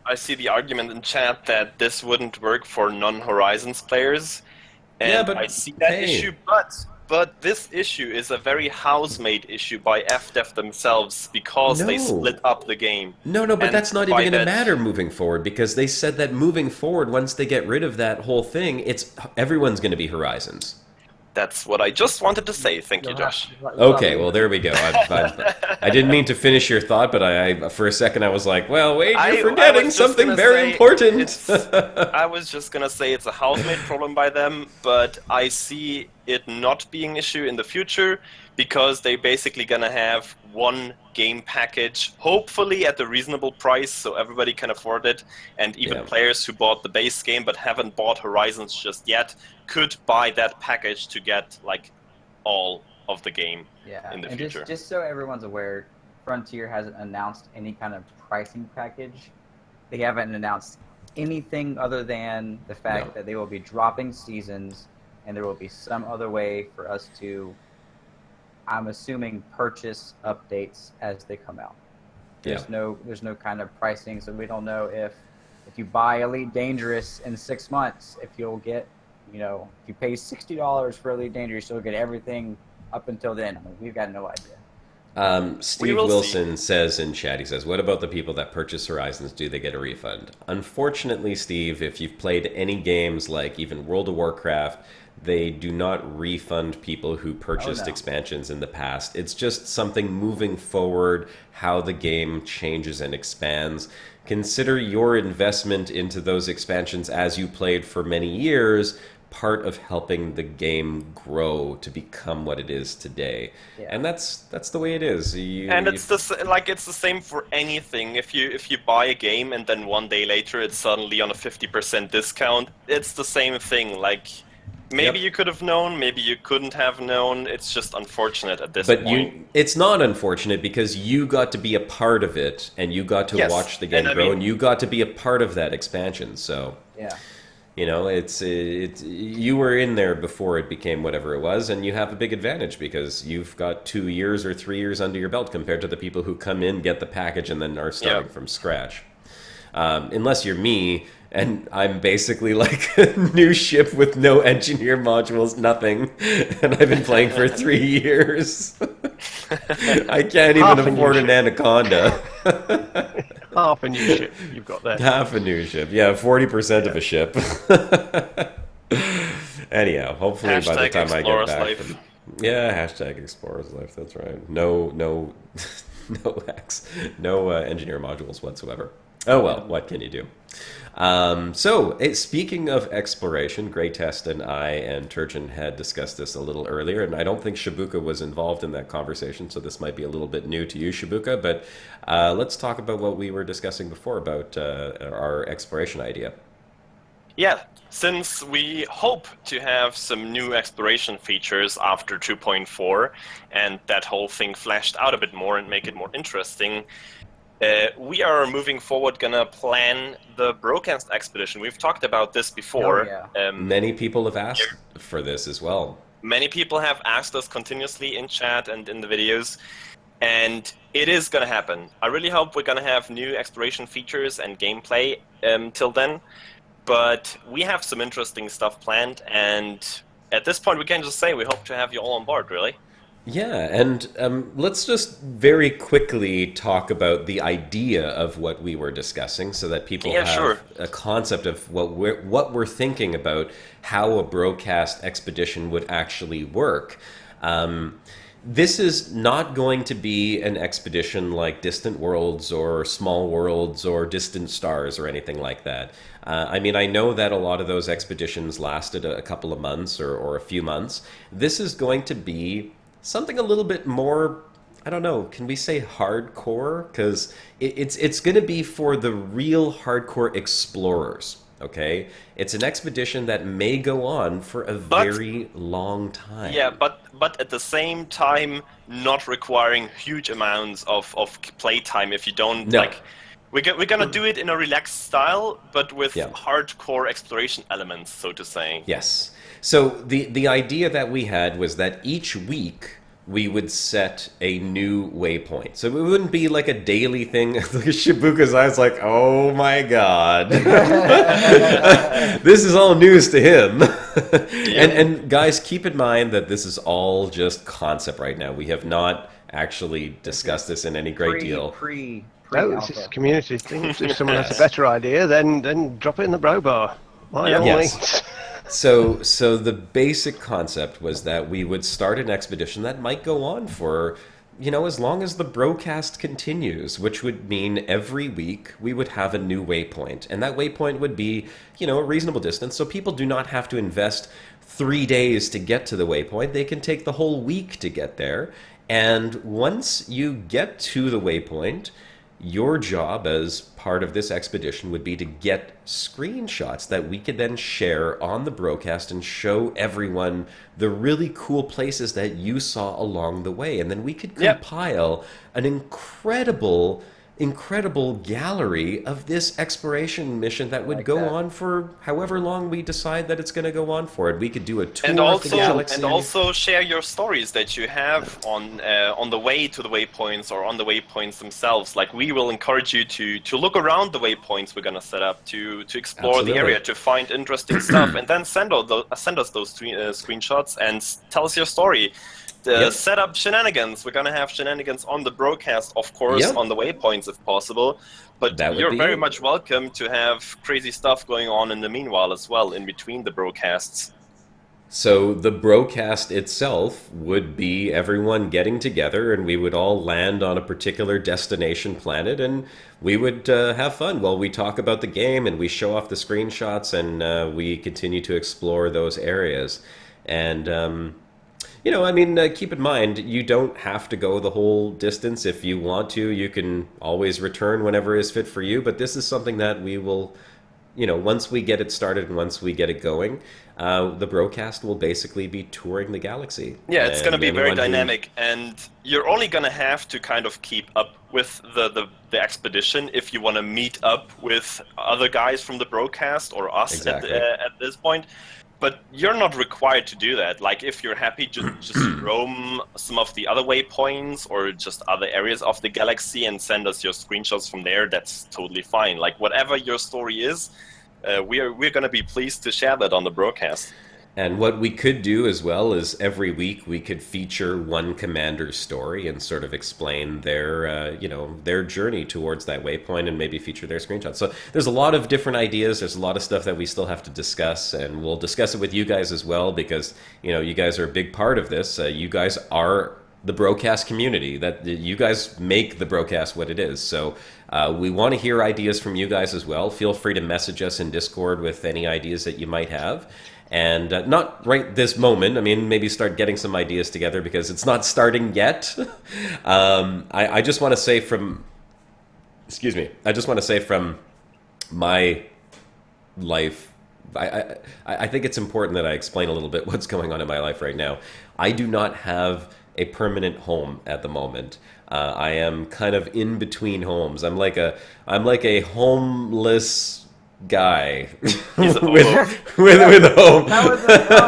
I see the argument in chat that this wouldn't work for non-Horizons players, and Yeah, but I see that hey. issue. But this issue is a very house-made issue by FDev themselves because they No. split up the game. No, but And that's not even by going to that- matter moving forward, because they said that moving forward, once they get rid of that whole thing, everyone's going to be Horizons. That's what I just wanted to say. Thank you, Josh. Okay, well, there we go. I didn't mean to finish your thought, but I for a second I was like, well, wait, you're forgetting something very important. I was just going to say it's a house-made problem by them, but I see it not being an issue in the future because they're basically going to have one game package, hopefully at a reasonable price so everybody can afford it, and even players who bought the base game but haven't bought Horizons just yet could buy that package to get like all of the game in the future. Just so everyone's aware, Frontier hasn't announced any kind of pricing package. They haven't announced anything other than the fact that they will be dropping seasons, and there will be some other way for us to, I'm assuming, purchase updates as they come out. There's no kind of pricing, so we don't know if you buy Elite Dangerous in 6 months, if you'll get, if you pay $60 for Elite Dangerous, you'll get everything up until then. I mean, we've got no idea. Steve Wilson says in chat, he says, what about the people that purchase Horizons? Do they get a refund? Unfortunately, Steve, if you've played any games like even World of Warcraft, they do not refund people who purchased expansions in the past. It's just something moving forward, how the game changes and expands. Consider your investment into those expansions as you played for many years part of helping the game grow to become what it is today. And that's the way it is. It's the same for anything. If you buy a game and then one day later it's suddenly on a 50% discount, it's the same thing. Like, maybe you could have known, maybe you couldn't have known. It's just unfortunate at this point. It's not unfortunate because you got to be a part of it, and you got to watch the game grow, and you got to be a part of that expansion. So you were in there before it became whatever it was, and you have a big advantage because you've got 2 years or 3 years under your belt compared to the people who come in, get the package, and then are starting from scratch. Unless you're me, and I'm basically like a new ship with no engineer modules, nothing, and I've been playing for 3 years. I can't even afford an Anaconda. Half a new ship you've got there. Half a new ship. Yeah, 40% of a ship. Anyhow, hopefully by the time I get back... hashtag Explorer's Life, that's right. No engineer modules whatsoever. Oh well, what can you do? Speaking of exploration, Greytest and I and Turchin had discussed this a little earlier, and I don't think Shibuka was involved in that conversation, so this might be a little bit new to you, Shibuka, but let's talk about what we were discussing before about our exploration idea. Yeah, since we hope to have some new exploration features after 2.4, and that whole thing fleshed out a bit more and make it more interesting, we are moving forward gonna plan the BroCast expedition. We've talked about this before. Many people have asked for this as well. Many people have asked us continuously in chat and in the videos, and it is gonna happen. I really hope we're gonna have new exploration features and gameplay till then, but we have some interesting stuff planned, and at this point we can just say we hope to have you all on board, really. Yeah, and let's just very quickly talk about the idea of what we were discussing so that people have a concept of what we're thinking about how a BroCast expedition would actually work. this is not going to be an expedition like Distant Worlds or Small Worlds or Distant Stars or anything like that. I mean, I know that a lot of those expeditions lasted a couple of months or a few months. This is going to be something a little bit more, I don't know, can we say hardcore? Because it's going to be for the real hardcore explorers. Okay, it's an expedition that may go on for a very long time. Yeah, but at the same time, not requiring huge amounts of playtime. If you don't like, we're gonna do it in a relaxed style, but with hardcore exploration elements, so to say. Yes. So the idea that we had was that each week we would set a new waypoint. So it wouldn't be like a daily thing. Shibuka's eyes like, oh my god. This is all news to him. And guys, keep in mind that this is all just concept right now. We have not actually discussed this in any great deal. No, this is community things. If someone has a better idea, then drop it in the bro bar. By all means. So the basic concept was that we would start an expedition that might go on for, as long as the BroCast continues, which would mean every week we would have a new waypoint. And that waypoint would be, a reasonable distance, so people do not have to invest 3 days to get to the waypoint. They can take the whole week to get there. And once you get to the waypoint, your job as part of this expedition would be to get screenshots that we could then share on the BroCast and show everyone the really cool places that you saw along the way. And then we could compile an incredible gallery of this exploration mission that would go on for however long we decide that it's going to go on for. We could do a tour of the galaxy. And also share your stories that you have on the way to the waypoints or on the waypoints themselves. Like, we will encourage you to look around the waypoints we're going to set up, to explore the area, to find interesting stuff, and then send us those screenshots and tell us your story. Set up shenanigans. We're gonna have shenanigans on the BroCast, of course, on the waypoints if possible. But you're very much welcome to have crazy stuff going on in the meanwhile as well, in between the BroCasts. So the BroCast itself would be everyone getting together, and we would all land on a particular destination planet, and we would have fun while we talk about the game, and we show off the screenshots, and we continue to explore those areas. And keep in mind, you don't have to go the whole distance. If you want to, you can always return whenever is fit for you. But this is something that we will, once we get it started and once we get it going, the BroCast will basically be touring the galaxy. Yeah, it's going to be very dynamic. And you're only going to have to kind of keep up with the expedition if you want to meet up with other guys from the BroCast or us at this point. But you're not required to do that. Like, if you're happy to just roam some of the other waypoints or just other areas of the galaxy and send us your screenshots from there, that's totally fine. Like, whatever your story is, we're going to be pleased to share that on the BroCast. And what we could do as well is every week we could feature one commander's story and sort of explain their, their journey towards that waypoint and maybe feature their screenshots. So there's a lot of different ideas. There's a lot of stuff that we still have to discuss, and we'll discuss it with you guys as well because, you guys are a big part of this. You guys are the BroCast community. That you guys make the BroCast what it is. So we want to hear ideas from you guys as well. Feel free to message us in Discord with any ideas that you might have. And not right this moment. I mean, maybe start getting some ideas together because it's not starting yet. I just want to say from... Excuse me. I just want to say from my life... I think it's important that I explain a little bit what's going on in my life right now. I do not have a permanent home at the moment. I am kind of in between homes. I'm like a homeless guy with a home. That was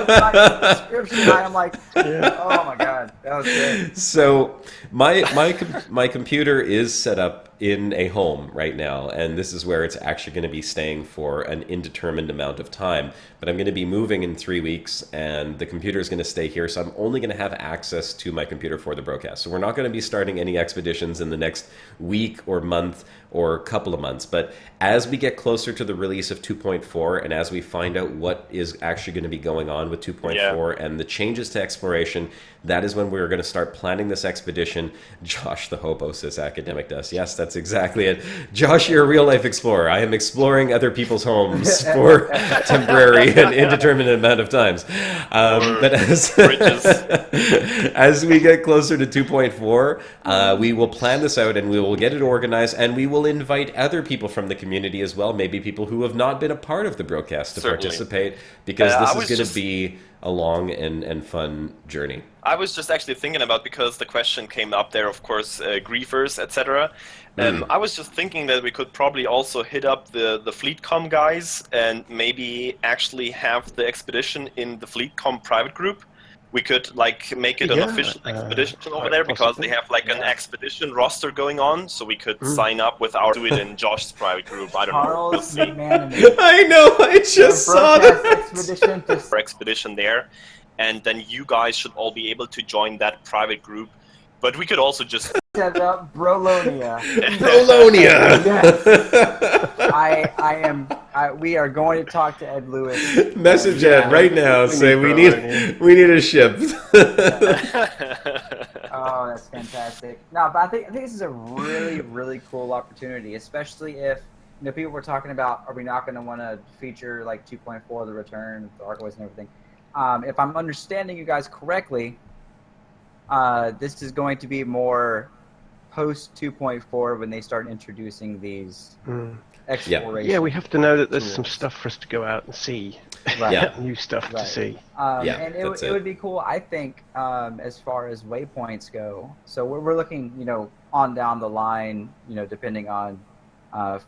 my description. I'm like, oh my god, that was good. So my computer is set up in a home right now, and this is where it's actually going to be staying for an indeterminate amount of time. But I'm going to be moving in 3 weeks, and the computer is going to stay here, so I'm only going to have access to my computer for the BroCast. So we're not going to be starting any expeditions in the next week or month or couple of months. But as we get closer to the release of 2.4, and as we find out what is actually going to be going on with 2.4 and the changes to exploration, that is when we're going to start planning this expedition. Josh the Hobo says Academic Dust. Yes, that's exactly it. Josh, you're a real-life explorer. I am exploring other people's homes for temporary and indeterminate amount of times. But as we get closer to 2.4, we will plan this out, and we will get it organized, and we will invite other people from the community as well, maybe people who have not been a part of the BroCast to participate, because this is going to be a long and fun journey. I was just actually thinking about, because the question came up there, of course, griefers, etc. I was just thinking that we could probably also hit up the FleetCom guys and maybe actually have the expedition in the FleetCom private group. We could like make it an official expedition over there, because they have like an expedition roster going on, so we could sign up with our do it in Josh's private group. I don't know. We'll see. I know. I just saw that. Expedition there, and then you guys should all be able to join that private group. But we could also just set up Brolonia. Brolonia. Yes. We are going to talk to Ed Lewis. Message Ed right now. Say we need a ship. Oh, that's fantastic. No, but I think this is a really cool opportunity, especially if people were talking about, are we not going to want to feature like 2.4, the return, the Archways and everything. If I'm understanding you guys correctly, this is going to be more post 2.4 when they start introducing these exploration. Yeah, we have to know that there's some stuff for us to go out and see. New stuff to see. And it would be cool, I think, as far as waypoints go. So we're looking, on down the line, depending on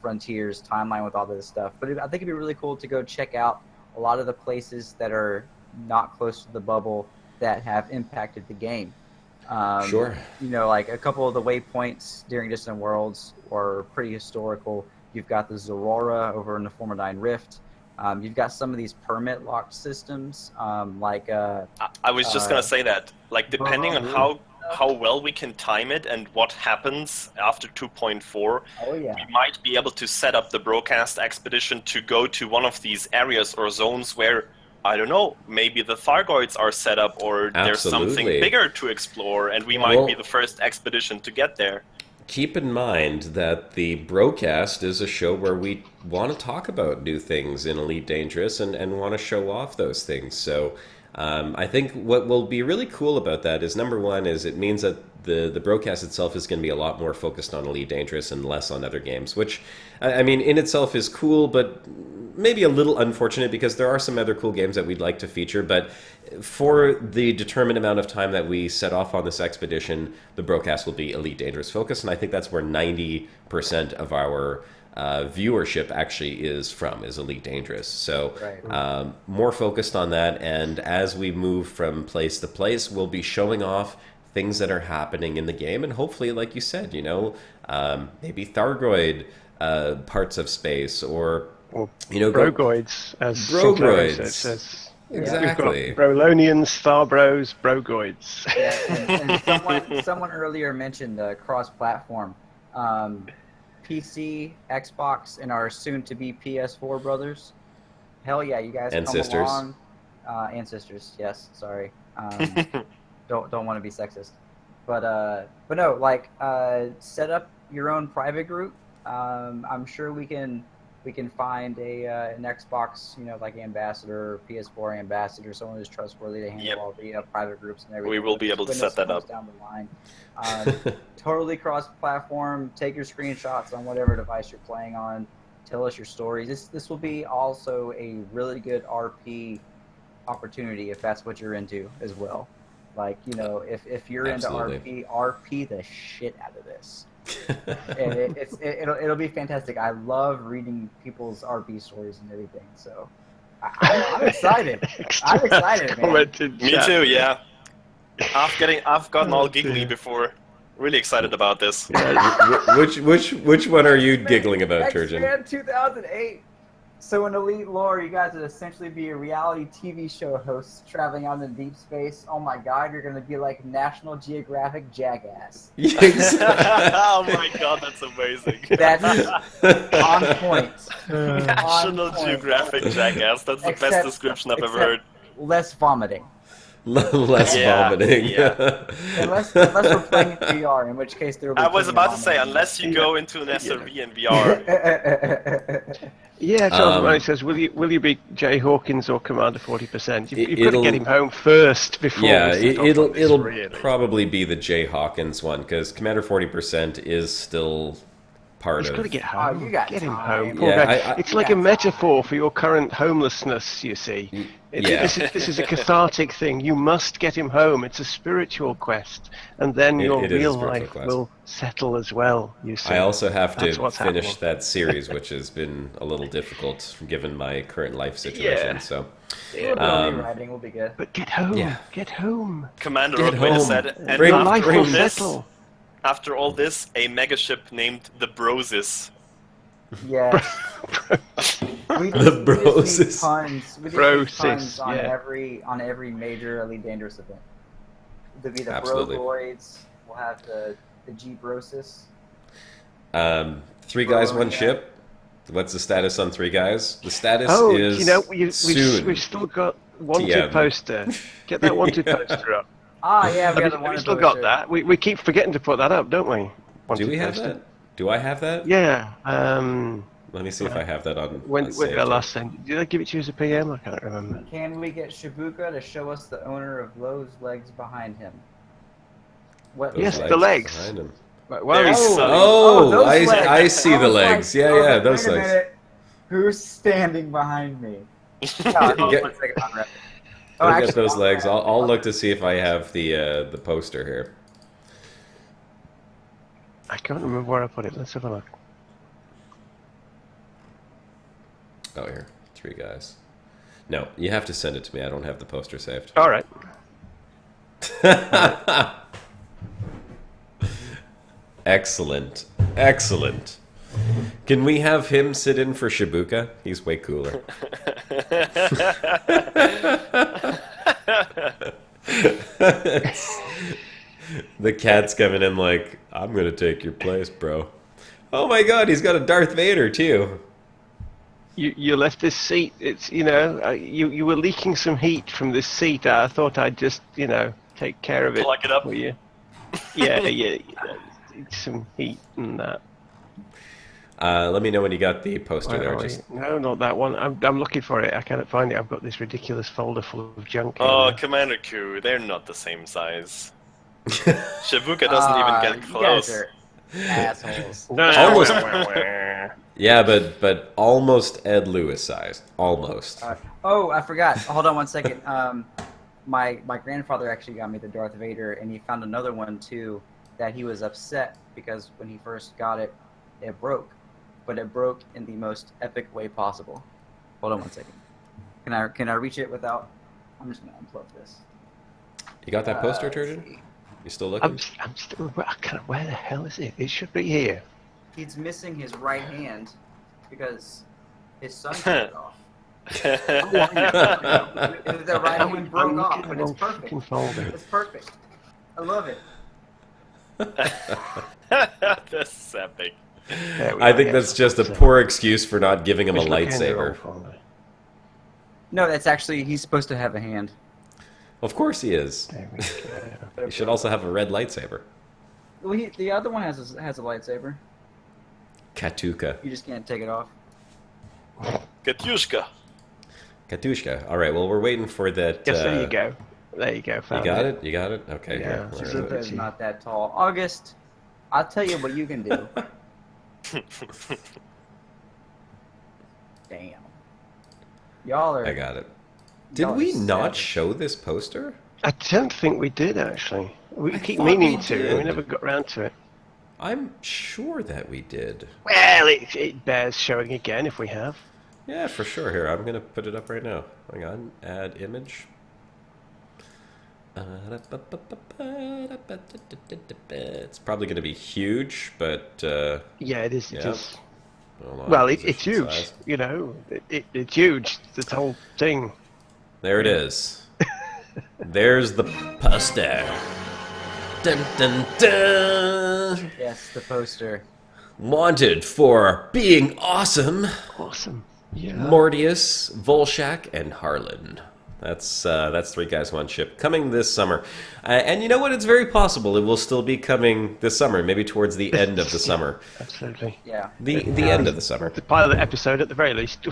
Frontier's timeline with all this stuff. But I think it'd be really cool to go check out a lot of the places that are not close to the bubble that have impacted the game. Sure. Like a couple of the waypoints during Distant Worlds are pretty historical. You've got the Zorora over in the Formidine Rift. You've got some of these permit locked systems, like I was just gonna say that, like, depending on how well we can time it and what happens after 2.4, we might be able to set up the BroCast expedition to go to one of these areas or zones where, I don't know, maybe the Thargoids are set up, or there's something bigger to explore, and we might be the first expedition to get there. Keep in mind that the BroCast is a show where we want to talk about new things in Elite Dangerous and want to show off those things. So I think what will be really cool about that is, number one, is it means that the BroCast itself is going to be a lot more focused on Elite Dangerous and less on other games, which, I mean, in itself is cool, but maybe a little unfortunate, because there are some other cool games that we'd like to feature. But for the determined amount of time that we set off on this expedition, the BroCast will be Elite Dangerous focused, and I think that's where 90% of our viewership actually is Elite Dangerous. So more focused on that, and as we move from place to place, we'll be showing off things that are happening in the game, and hopefully, like you said, maybe Thargoid parts of space, or Brogoids, as Brogoids. Says. Exactly. We've got Brolonians, Tharbros, Brogoids. And someone earlier mentioned cross-platform. PC, Xbox, and our soon-to-be PS4 brothers. Hell yeah, you guys and come sisters. Along. And sisters, yes, sorry. Don't want to be sexist. But no, like, set up your own private group. I'm sure we can find an Xbox, like ambassador, PS4 ambassador, someone who's trustworthy to handle all the private groups and everything. We will be able to set that up down the line. Totally cross-platform. Take your screenshots on whatever device you're playing on. Tell us your stories. This will be also a really good RP opportunity if that's what you're into as well. Like, if you're Absolutely. into RP the shit out of this. And it'll be fantastic. I love reading people's RP stories and everything. So I'm excited. I'm excited, man. Me too. Yeah. I've gotten all giggly before. Really excited about this. Which one are you giggling about, Turgeon? X-Men 2008. So in Elite lore, you guys would essentially be a reality TV show hosts traveling out in deep space. Oh my god, you're going to be like National Geographic Jackass. Oh my god, that's amazing. That's on point. National Geographic Jackass. That's the best description I've ever heard. Less vomiting. Less vomiting. Yeah. unless we're playing in VR, in which case there will be. I was about to say, unless you go into an SRV in VR. Yeah, Charles Money says, will you be Jay Hawkins or Commander 40%? You've got to get him home first before. Yeah, it'll probably be the Jay Hawkins one, because Commander 40% is still part of. He's got to get home. Get him home. Yeah, it's like a metaphor for your current homelessness, you see. This is a cathartic thing. You must get him home. It's a spiritual quest. And then your real life will settle as well, you see. I also have to finish that series, which has been a little difficult given my current life situation. So, writing will be good. But get home. Yeah. Get home. Commander Rookwaiter said, and your life will settle. After all this, a megaship named the Brosis. Yeah. The Brosis. We just need tons on every major Elite Dangerous event. There'll be the Brogoids. We'll have the G-Brosis. 3 guys, 1 ship. What's the status on 3 guys? The status is soon. We've still got wanted poster. Get that wanted poster up. Ah, yeah, we still got that. We keep forgetting to put that up, don't we? Do we have that? Do I have that? Yeah. Let me see if I have that on. When did I last send? Did I give it to you as a PM? I can't remember. Can we get Shibuka to show us the owner of those legs behind him? Yes, the legs. Behind him. I see the legs. Yeah, those legs. Minute. Who's standing behind me? Get those legs. I'll look to see if I have the poster here. I can't remember where I put it. Let's have a look. Oh, here. 3 guys. No, you have to send it to me. I don't have the poster saved. All right. Excellent. Can we have him sit in for Shibuka? He's way cooler. The cat's coming in like, I'm going to take your place, bro. Oh my god, he's got a Darth Vader, too. You left this seat. It's, you were leaking some heat from this seat. I thought I'd just, take care of it. Plug it up. For you. Yeah. Some heat and that. Let me know when you got the poster there. No, not that one. I'm looking for it. I can't find it. I've got this ridiculous folder full of junk. Oh, Commander Q, they're not the same size. Shibuka doesn't even get close. You guys are assholes. Almost. Yeah, but almost Ed Lewis sized. Almost. I forgot. Hold on one second. My grandfather actually got me the Darth Vader, and he found another one too that he was upset because when he first got it, it broke. But it broke in the most epic way possible. Hold on one second. Can I reach it without? I'm just gonna unplug this. You got that poster, Turgeon? You still looking? I'm still. Where the hell is it? It should be here. He's missing his right hand because his son cut it off. The right hand broke off, but it's perfect. It's perfect. I love it. This is epic. I think that's just a poor excuse for not giving him a lightsaber. No, that's actually, he's supposed to have a hand. Of course he is. He should also have a red lightsaber. Well, the other one has a lightsaber. Katuka. You just can't take it off. Katyushka. All right, well, we're waiting for that. Yes, there you go. There you go. You got it? Okay. Yeah. Shibuka is not that tall. August, I'll tell you what you can do. Damn. Y'all are... I got it. Did we not show this poster? I don't think we did, actually. We keep meaning to, and we never got around to it. I'm sure that we did. Well, it bears showing again if we have. Yeah, for sure. Here, I'm going to put it up right now. Hang on. Add image. It's probably going to be huge, but... yeah, it is. It is. Well, it's huge. Size. You know, it's huge. This whole thing. There it is. There's the poster. Dun, dun, dun. Yes, the poster. Wanted for being awesome. Awesome. Yeah. Mortius, Volshak, and Harlan. That's 3 Guys 1 Ship coming this summer. And you know what? It's very possible it will still be coming this summer, maybe towards the end of the summer. Absolutely. Yeah. The end of the summer. The pilot episode at the very least.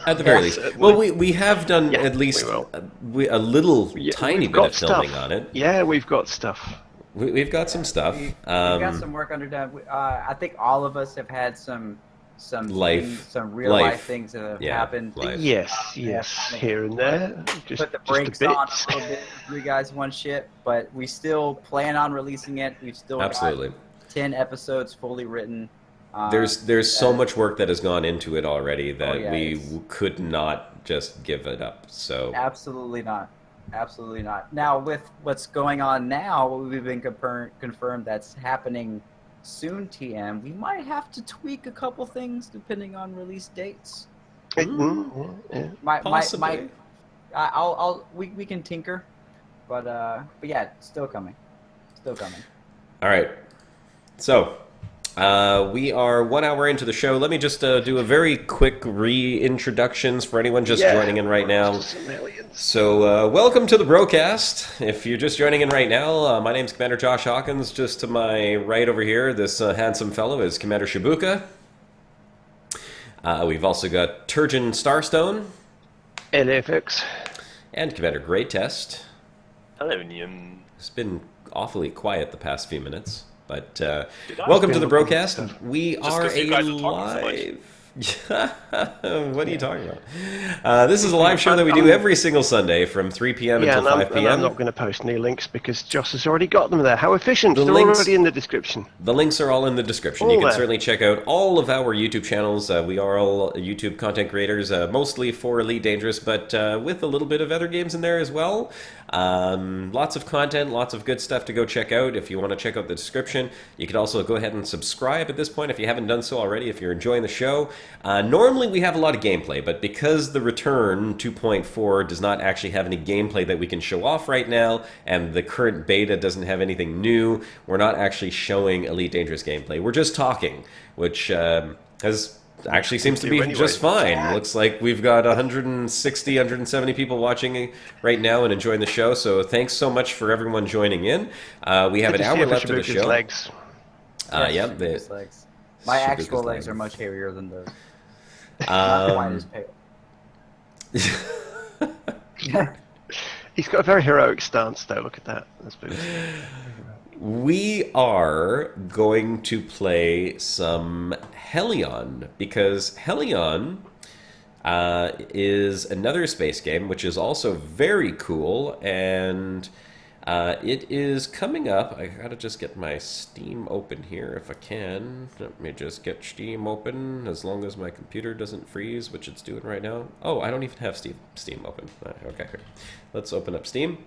At the very least. Well, we have done at least a little tiny bit of filming on it. Yeah, we've got stuff. We've got some stuff. We've got some work underdone. I think all of us have had some real life things that have happened. Life. Yes, here and there. Put the brakes on a little bit. 3 Guys 1 Ship, but we still plan on releasing it. We've still got 10 episodes fully written. There's so much work that has gone into it already that we could not just give it up. So absolutely not. Now with what's going on now, we've been confirmed that's happening soon. TM, we might have to tweak a couple things depending on release dates. Possibly. We can tinker, but yeah, still coming. All right, so we are 1 hour into the show. Let me just do a very quick reintroductions for anyone just joining in right now. So welcome to the BroCast. If you're just joining in right now, my name's Commander Josh Hawkins. Just to my right over here, this handsome fellow is Commander Shibuka. We've also got Turgeon Starstone. LFX. And Commander Greatest. Hellion. It's been awfully quiet the past few minutes. But welcome to the BroCast. We are a live... What are you talking about? This is a live show that we do every single Sunday from 3 p.m. until 5 p.m. I'm not going to post any links because Joss has already got them there. How efficient. They're already in the description. The links are all in the description. You can certainly check out all of our YouTube channels. We are all YouTube content creators, mostly for Elite Dangerous, but with a little bit of other games in there as well. Lots of content, lots of good stuff to go check out. If you want to check out the description, you can also go ahead and subscribe at this point if you haven't done so already, if you're enjoying the show. Normally we have a lot of gameplay, but because the Return 2.4 does not actually have any gameplay that we can show off right now, and the current beta doesn't have anything new, we're not actually showing Elite Dangerous gameplay. We're just talking, which actually seems to be just fine. Looks like we've got 160, 170 people watching right now and enjoying the show, so thanks so much for everyone joining in. We have an hour left of the show. Legs. Legs. My actual legs are much hairier than those. Mine is pale. He's got a very heroic stance, though. Look at that. That's we are going to play some Hellion, because Hellion is another space game, which is also very cool, and it is coming up. I gotta just get my Steam open here if I can. Let me just get Steam open, as long as my computer doesn't freeze, which it's doing right now. Oh, I don't even have Steam open. Okay, here. Let's open up Steam.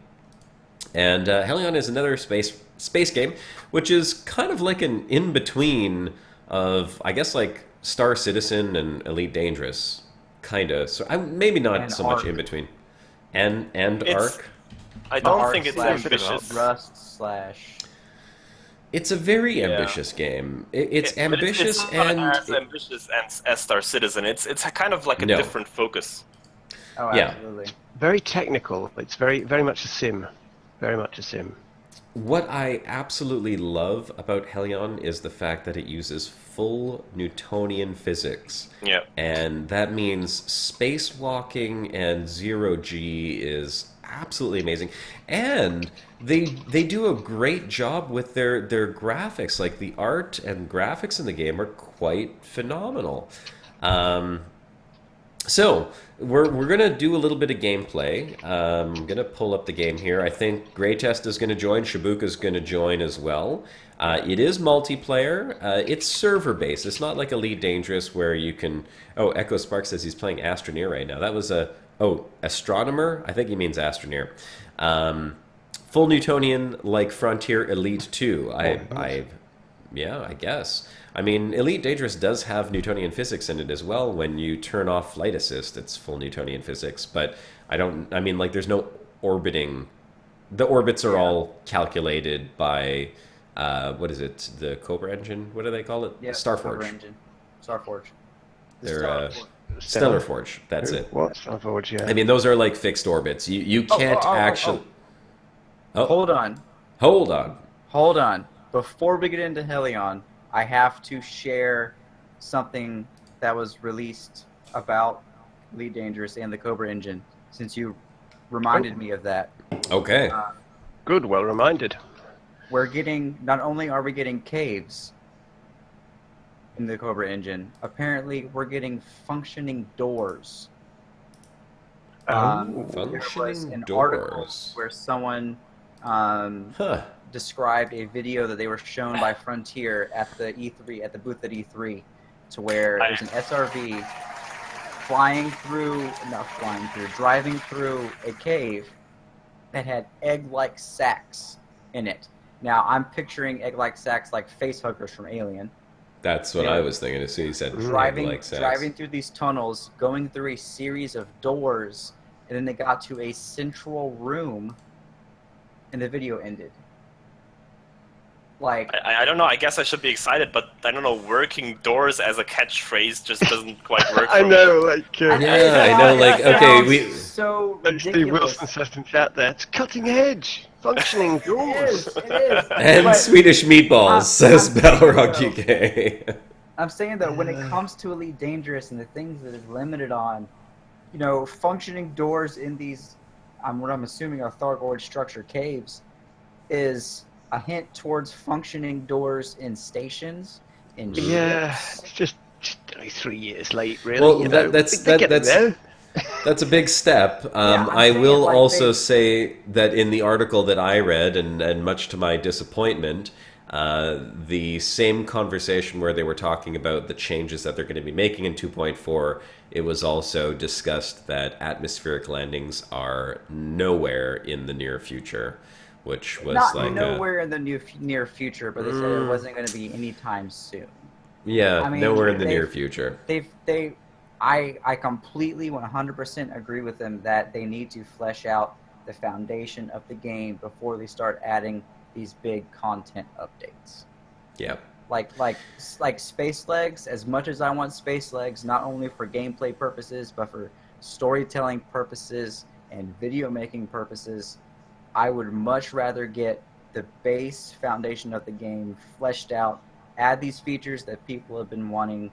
And Hellion is another space game, which is kind of like an in-between of, I guess, like Star Citizen and Elite Dangerous, kind of. So maybe not and so Ark. Much in between. And Ark. I don't think it's ambitious. Rust / It's a very ambitious game. It's ambitious it's not as ambitious as Star Citizen. It's a kind of like a different focus. Oh, absolutely. Yeah. Very technical. It's very much a sim. Very much a sim. What I absolutely love about Hellion is the fact that it uses full Newtonian physics. Yeah. And that means spacewalking and zero-G is absolutely amazing. And they do a great job with their graphics. Like, the art and graphics in the game are quite phenomenal. So, we're going to do a little bit of gameplay. I'm going to pull up the game here. I think Greatest is going to join. Shibuka is going to join as well. It is multiplayer. It's server-based. It's not like Elite Dangerous where you can... Oh, Echo Spark says he's playing Astroneer right now. That was a... Oh, Astronomer? I think he means Astroneer. full Newtonian like Frontier Elite 2. I guess. I mean, Elite Dangerous does have Newtonian physics in it as well. When you turn off flight assist, it's full Newtonian physics. But there's no orbiting. The orbits are all calculated by, what is it? The Cobra engine? What do they call it? Yeah, Starforge. Cobra engine. Starforge. They're Stellar Forge. That's it. What? Starforge, yeah. I mean, those are like fixed orbits. You can't actually. Oh. Hold on. Hold on. Before we get into Hellion, I have to share something that was released about Elite Dangerous and the Cobra engine, since you reminded me of that. Okay. Good, well reminded. Not only are we getting caves in the Cobra engine, apparently we're getting functioning doors. Functioning doors. Article where someone described a video that they were shown by Frontier at the booth at E3, to where there's an SRV driving through a cave that had egg-like sacs in it. Now, I'm picturing egg-like sacs like facehuggers from Alien. That's what I was thinking as soon as you said driving through these tunnels, going through a series of doors, and then they got to a central room, and the video ended. Like, I don't know. I guess I should be excited, but I don't know. Working doors as a catchphrase just doesn't quite work. I know, we. So ridiculous. Steve Wilson says in chat there, it's cutting edge, functioning doors. It is. And Swedish meatballs, says Balrog UK. I'm saying that when it comes to Elite Dangerous and the things that it's limited on, functioning doors in these, what I'm assuming are Thargoid structure caves, is a hint towards functioning doors in stations, in ships. Yeah, it's just 3 years late, really. Well, that's a big step. I will also say that in the article that I read, and much to my disappointment, the same conversation where they were talking about the changes that they're going to be making in 2.4, it was also discussed that atmospheric landings are nowhere in the near future. Which was not nowhere in the near future, but they said it wasn't going to be anytime soon. Yeah, nowhere in the near future. I completely 100% agree with them that they need to flesh out the foundation of the game before they start adding these big content updates. Yeah. Like Space Legs. As much as I want Space Legs, not only for gameplay purposes, but for storytelling purposes and video making purposes, I would much rather get the base foundation of the game fleshed out, add these features that people have been wanting,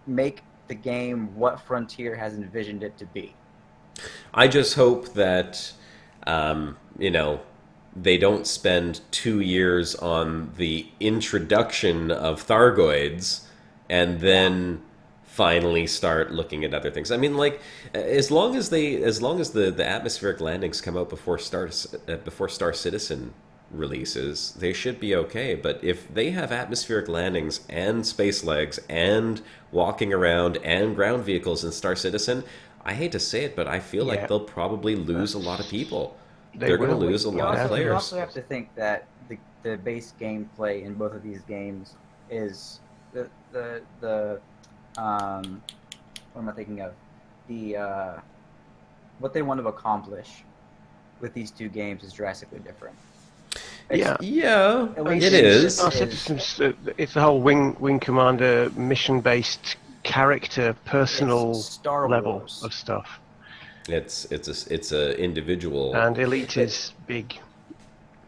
make the game what Frontier has envisioned it to be. I just hope that, they don't spend 2 years on the introduction of Thargoids and then finally start looking at other things. I mean, like, as long as the atmospheric landings come out before Star Citizen releases, they should be okay. But if they have atmospheric landings and space legs and walking around and ground vehicles in Star Citizen, I hate to say it, but I feel like they'll probably lose a lot of people. They're going to lose a lot of players. You also have to think that the base gameplay in both of these games is the what am I thinking of? What they want to accomplish with these two games is drastically different. Yeah, it is. It's the whole Wing Commander mission-based character, personal level of stuff. It's a individual, and Elite is big.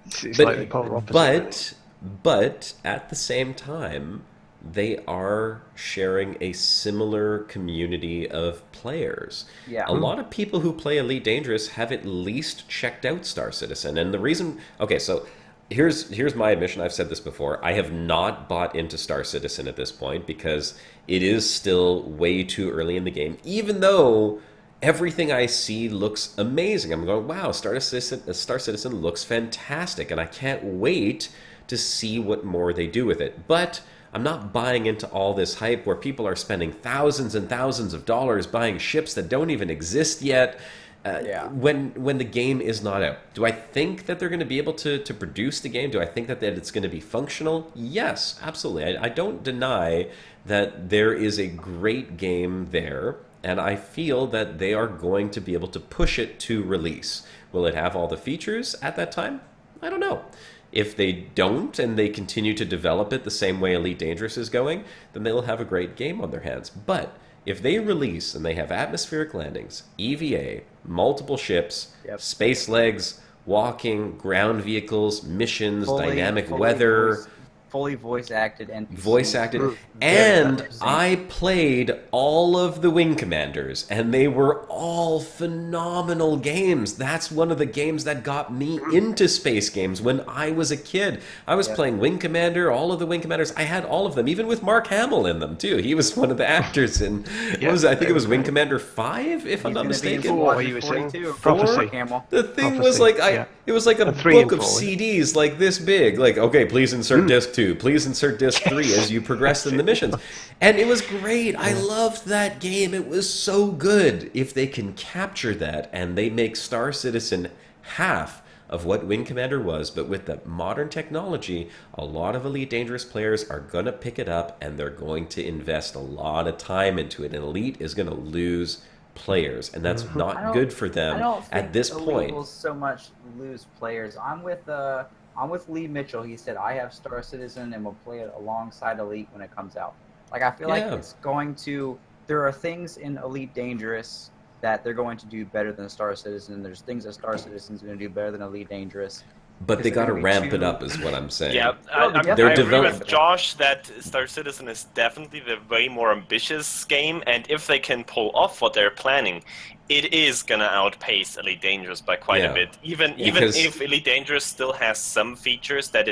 It's like the polar opposite. But at the same time, they are sharing a similar community of players. Yeah. A lot of people who play Elite Dangerous have at least checked out Star Citizen. And the reason... Okay, so here's my admission. I've said this before. I have not bought into Star Citizen at this point because it is still way too early in the game, even though everything I see looks amazing. I'm going, wow, Star Citizen looks fantastic, and I can't wait to see what more they do with it. But I'm not buying into all this hype where people are spending thousands and thousands of dollars buying ships that don't even exist yet. when the game is not out. Do I think that they're going to be able to produce the game? Do I think that it's going to be functional? Yes, absolutely. I don't deny that there is a great game there, and I feel that they are going to be able to push it to release. Will it have all the features at that time? I don't know. If they don't and they continue to develop it the same way Elite Dangerous is going, then they'll have a great game on their hands. But if they release and they have atmospheric landings, EVA, multiple ships, space legs, walking, ground vehicles, missions, dynamic weather... Fully voice-acted NPCs. Voice-acted. And I played all of the Wing Commanders, and they were all phenomenal games. That's one of the games that got me into space games when I was a kid. I was playing Wing Commander, all of the Wing Commanders. I had all of them, even with Mark Hamill in them, too. He was one of the actors in, I think it was Wing Commander 5, if I'm not mistaken. What you were saying? Prophecy. The thing was like, it was like a book of CDs like this big. Like, okay, please insert disc 2. Please insert disc 3 as you progress in the missions. And it was great. I loved that game. It was so good. If they can capture that and they make Star Citizen half of what Wing Commander was, but with the modern technology, a lot of Elite Dangerous players are going to pick it up and they're going to invest a lot of time into it. And Elite is going to lose players, and that's not good for them at this point. Elite will so much lose players. I'm with Lee Mitchell. He said, I have Star Citizen and will play it alongside Elite when it comes out. Like, I feel like it's going to... There are things in Elite Dangerous that they're going to do better than Star Citizen. There's things that Star Citizen's going to do better than Elite Dangerous. But they got to ramp it up, is what I'm saying. Yeah, I agree with Josh that Star Citizen is definitely the way more ambitious game, and if they can pull off what they're planning, it is gonna outpace Elite Dangerous by quite a bit. Even if Elite Dangerous still has some features that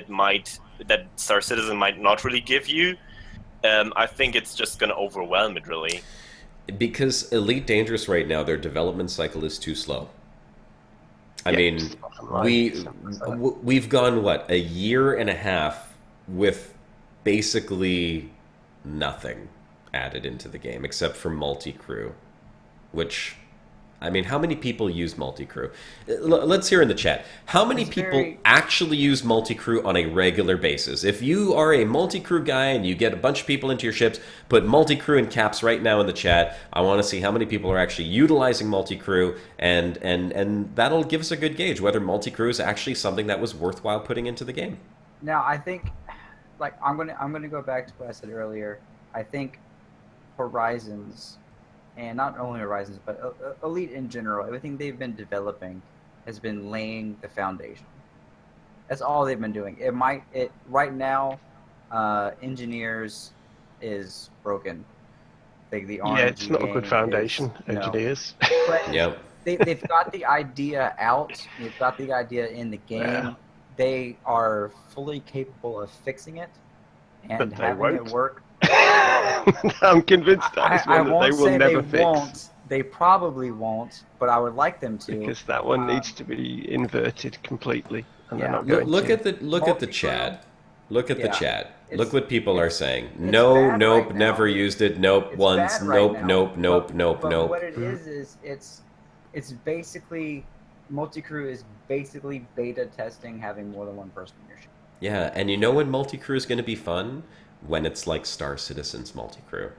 Star Citizen might not really give you, I think it's just gonna overwhelm it really. Because Elite Dangerous right now, their development cycle is too slow. I mean, we've gone, a year and a half with basically nothing added into the game, except for multi-crew, which, I mean, how many people use multi-crew? Let's hear in the chat. How many people actually use multi-crew on a regular basis? If you are a multi-crew guy and you get a bunch of people into your ships, put multi-crew in caps right now in the chat. I want to see how many people are actually utilizing multi-crew, and that'll give us a good gauge whether multi-crew is actually something that was worthwhile putting into the game. Now, I think, like, I'm gonna go back to what I said earlier. I think Horizons... And not only Horizons, but Elite in general, everything they've been developing has been laying the foundation. That's all they've been doing. Right now, Engineers is broken. It's not a good foundation, Engineers. But they've got the idea out. They've got the idea in the game. Yeah. They are fully capable of fixing it and having it work. I'm convinced that's one that they will never fix. They probably won't, but I would like them to. Because that one needs to be inverted completely, and they're not going look to. at the chat. Look at the chat. Look what people are saying. No, nope, right never used it. Nope, once. Nope, nope, nope, nope, nope. What it is it's basically multi-crew is basically beta testing having more than one person in your ship. Yeah, and you know when multi-crew is going to be fun? When it's like Star Citizen's multi-crew.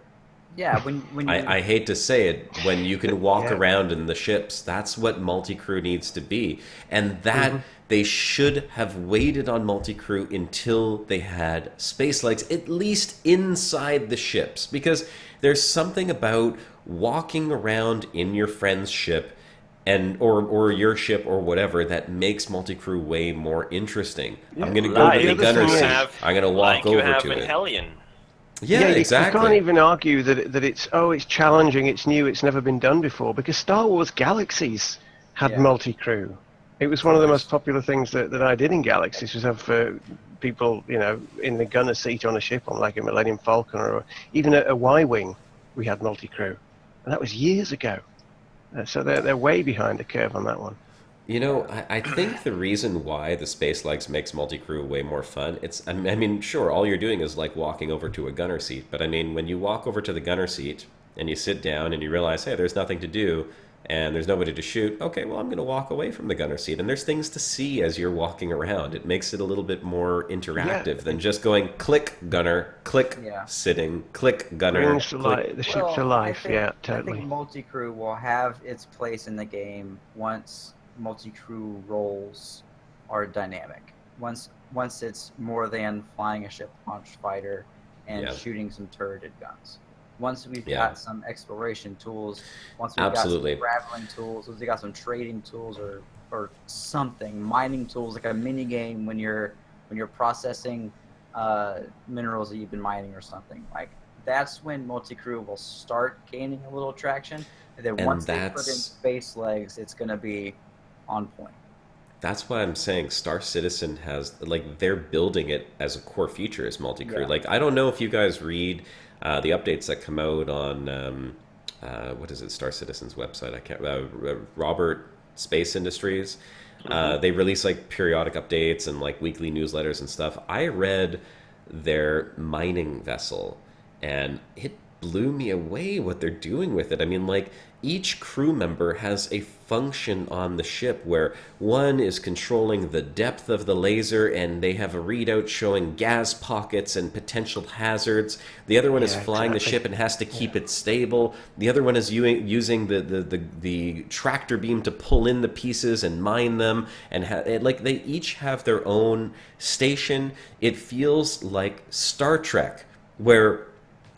Yeah, when I hate to say it, when you can walk around in the ships, that's what multi-crew needs to be. And that they should have waited on multi-crew until they had space legs, at least inside the ships. Because there's something about walking around in your friend's ship or your ship or whatever that makes multi-crew way more interesting. I'm going to go to the gunner seat. I'm going to walk over to it. Hellion. Yeah, exactly. You can't even argue that it's challenging, it's new, it's never been done before, because Star Wars Galaxies had multi-crew. It was one of the most popular things that I did in Galaxies, was have people, in the gunner seat on a ship, on like a Millennium Falcon, or even a Y-Wing, we had multi-crew. And that was years ago. So they're way behind the curve on that one. I think the reason why the Space Legs makes multi-crew way more fun, I mean, sure, all you're doing is like walking over to a gunner seat. But I mean, when you walk over to the gunner seat and you sit down and you realize, hey, there's nothing to do, and there's nobody to shoot, okay, well, I'm going to walk away from the gunner seat. And there's things to see as you're walking around. It makes it a little bit more interactive than just going click gunner, click sitting, click gunner. Brings the ship to life, totally. I think multi-crew will have its place in the game once multi-crew roles are dynamic. Once it's more than flying a ship launch fighter and shooting some turreted guns. Once we've got some exploration tools, once we've got some traveling tools, once we've got some trading tools or something, mining tools, like a mini game when you're processing minerals that you've been mining or something. Like that's when multi-crew will start gaining a little traction. And then once they put in space legs, it's going to be on point. That's why I'm saying Star Citizen has, like, they're building it as a core feature as multi-crew. Yeah. Like, I don't know if you guys read the updates that come out on, what is it, Star Citizen's website? I can't, Robert Space Industries. They release, like, periodic updates and, like, weekly newsletters and stuff. I read their mining vessel, and it blew me away what they're doing with it. I mean, like, each crew member has a function on the ship where one is controlling the depth of the laser and they have a readout showing gas pockets and potential hazards. The other one is flying the ship and has to keep it stable. The other one is using the tractor beam to pull in the pieces and mine them. And like they each have their own station. It feels like Star Trek, where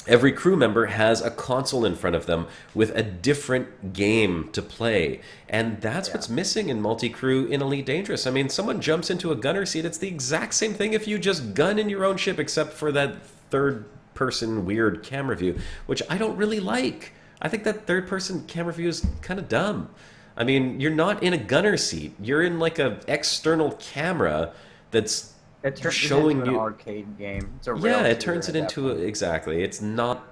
every crew member has a console in front of them with a different game to play. And that's what's missing in multi-crew in Elite Dangerous. I mean, someone jumps into a gunner seat. It's the exact same thing if you just gun in your own ship, except for that third-person weird camera view, which I don't really like. I think that third-person camera view is kind of dumb. I mean, you're not in a gunner seat. You're in, like, an external camera that's showing into you an arcade game. It's a it turns it into exactly. You're not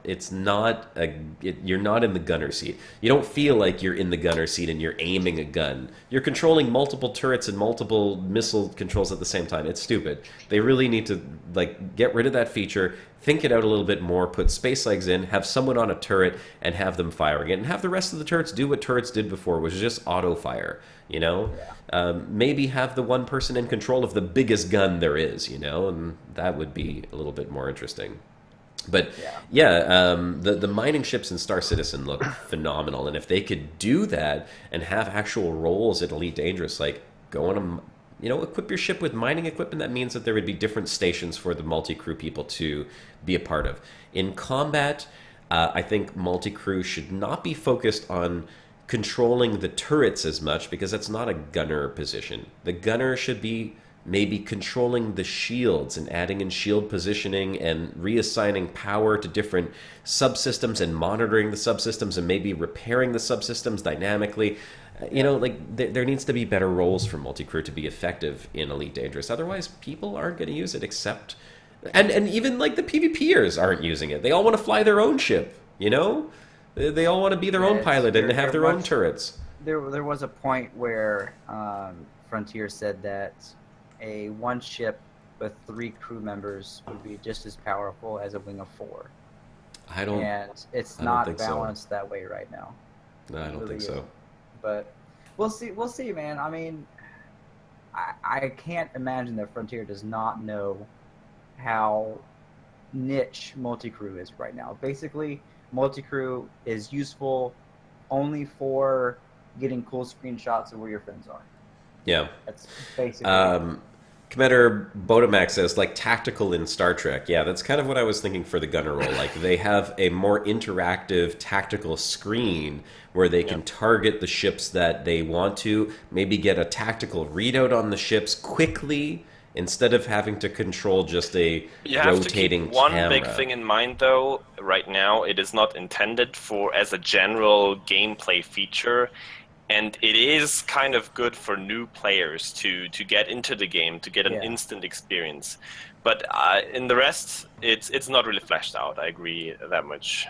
in the gunner seat. You don't feel like you're in the gunner seat and you're aiming a gun. You're controlling multiple turrets and multiple missile controls at the same time. It's stupid. They really need to like get rid of that feature, think it out a little bit more, put space legs in, have someone on a turret and have them firing it, and have the rest of the turrets do what turrets did before, which is just auto fire. You know, maybe have the one person in control of the biggest gun there is, you know, and that would be a little bit more interesting. But the mining ships in Star Citizen look phenomenal, and if they could do that and have actual roles at Elite Dangerous, like go on a, you know, equip your ship with mining equipment, that means that there would be different stations for the multi-crew people to be a part of. In combat, I think multi-crew should not be focused on controlling the turrets as much, because that's not a gunner position. The gunner should be maybe controlling the shields and adding in shield positioning and reassigning power to different subsystems and monitoring the subsystems and maybe repairing the subsystems dynamically. You know, like there needs to be better roles for multi-crew to be effective in Elite Dangerous. Otherwise, people aren't going to use it, except... And even, like, the PvPers aren't using it. They all want to fly their own ship, you know? They all want to be their own pilot and have their own turrets. There was a point where Frontier said that a one ship with 3 crew members would be just as powerful as a wing of 4. And it's not balanced that way right now. No, I don't think so. But we'll see, man. I mean, I can't imagine that Frontier does not know how niche multi-crew is right now. Basically, multi-crew is useful only for getting cool screenshots of where your friends are. Yeah. That's basically Commander Botomax says, like, tactical in Star Trek. Yeah, that's kind of what I was thinking for the gunner role. Like, they have a more interactive tactical screen where they can target the ships that they want to, maybe get a tactical readout on the ships quickly, instead of having to control just a rotating camera. You have to keep one big thing in mind, though. Right now, it is not intended as a general gameplay feature, and it is kind of good for new players to get into the game, to get an instant experience. But in the rest, it's not really fleshed out. I agree that much.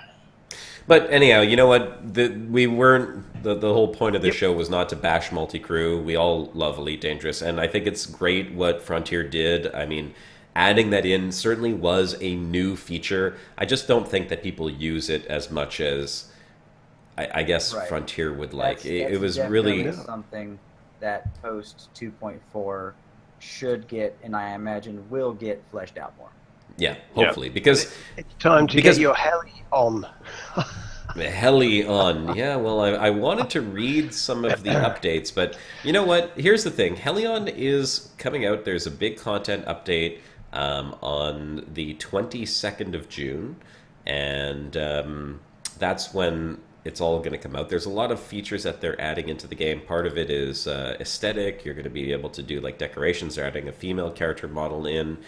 But anyhow, you know what? The whole point of this show was not to bash multi-crew. We all love Elite Dangerous, and I think it's great what Frontier did. I mean, adding that in certainly was a new feature. I just don't think that people use it as much as I guess Right. Frontier would like. That's It was really something that post 2.4 should get, and I imagine will get fleshed out more. yeah, hopefully because it's time to get your heli on. Hellion. Yeah, well, I wanted to read some of the updates, but you know what? Here's the thing. Hellion is coming out. There's a big content update on the 22nd of June, and that's when it's all going to come out. There's a lot of features that they're adding into the game. Part of it is aesthetic. You're going to be able to do like decorations. They're adding a female character model in,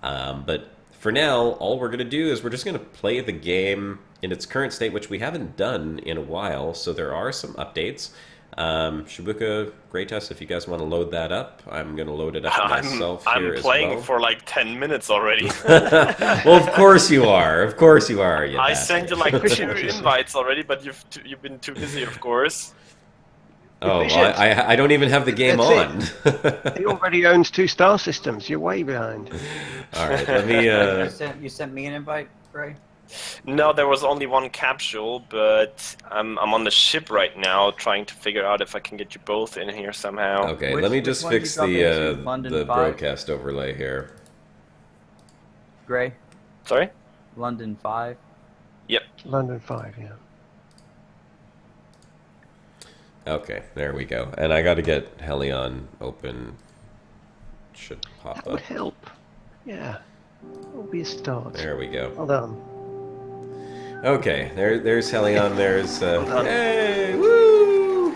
but for now, all we're going to do is we're just going to play the game in its current state, which we haven't done in a while, so there are some updates. Shibuka, Greatest, if you guys want to load that up, I'm going to load it up myself here as well. I'm playing for like 10 minutes already. Well, of course you are. Of course you are. I sent you like 2 invites already, but you've been too busy, of course. Oh, well, I don't even have the game on. He already owns 2 star systems. You're way behind. All right, let me... You sent me an invite, Ray? No, there was only 1 capsule, but I'm on the ship right now trying to figure out if I can get you both in here somehow. Okay, let me just fix the BroCast overlay here. Gray? Sorry? London 5? Yep. London 5, yeah. Okay, there we go. And I got to get Hellion open. Should pop That up. would help. Yeah. It'll be a start. There we go. Hold on. Okay, there's Hellion. There's hey, woo!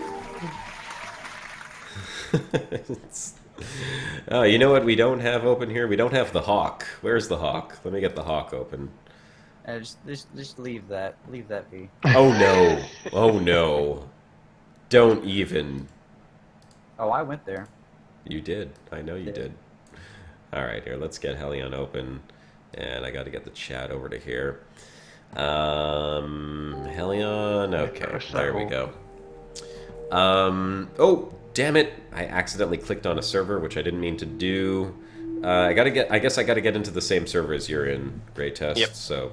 Oh, you know what we don't have open here? We don't have the Hawk. Where's the Hawk? Let me get the Hawk open. Just leave that. Leave that be. Oh no! Oh no! Don't even. Oh, I went there. You did. I know you did. All right, here. Let's get Hellion open, and I got to get the chat over to here. Hellion. Okay, there we go. Oh, damn it! I accidentally clicked on a server, which I didn't mean to do. I guess I gotta get into the same server as you're in, Greatest. Yep. So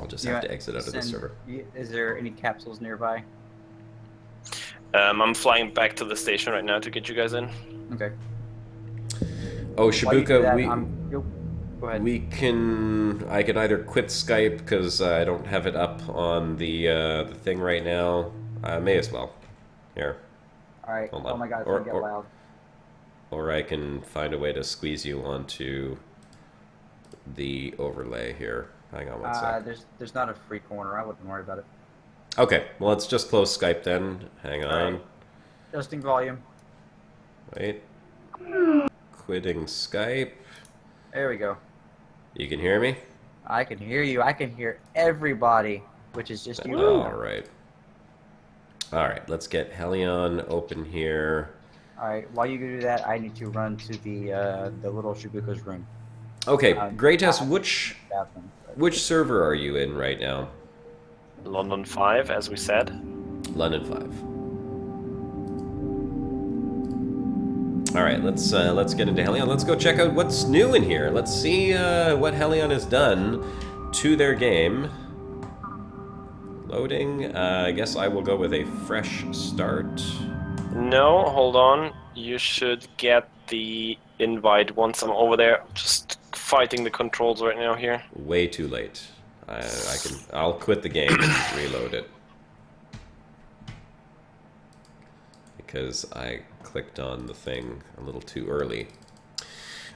I'll just have to exit out of the server. Is there any capsules nearby? I'm flying back to the station right now to get you guys in. Okay. Oh, Shibuka, go ahead. we can. I can either quit Skype because I don't have it up on the thing right now. I may as well. Here. All right. Hold on. Oh my God, it's gonna get loud. Or I can find a way to squeeze you onto the overlay here. Hang on one sec. There's not a free corner. I wouldn't worry about it. Okay, well, let's just close Skype then. Hang on. Right. Adjusting volume. Wait. Quitting Skype. There we go. You can hear me? I can hear you. I can hear everybody, which is just you. All right. All right, let's get Hellion open here. All right, while you do that, I need to run to the little Shibuka's room. Okay, Greatest, Bathroom. which server are you in right now? London 5, as we said. London 5. All right, let's get into Hellion. Let's go check out what's new in here. Let's see what Hellion has done to their game. Loading. I guess I will go with a fresh start. No, hold on. You should get the invite once I'm over there. Just fighting the controls right now here. Way too late. I'll quit the game and reload it. Because I clicked on the thing a little too early.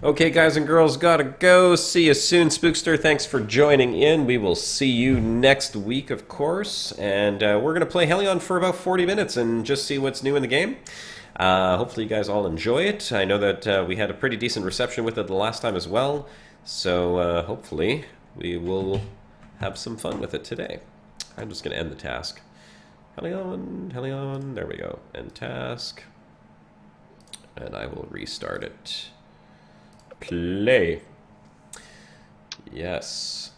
Okay, guys and girls, gotta go. See you soon. Spookster, thanks for joining in. We will see you next week, of course. And we're going to play Hellion for about 40 minutes and just see what's new in the game. Hopefully you guys all enjoy it. I know that we had a pretty decent reception with it the last time as well. So hopefully we will have some fun with it today. I'm just going to end the task. Hellion, Hellion, there we go. End task. And I will restart it. Play. Yes.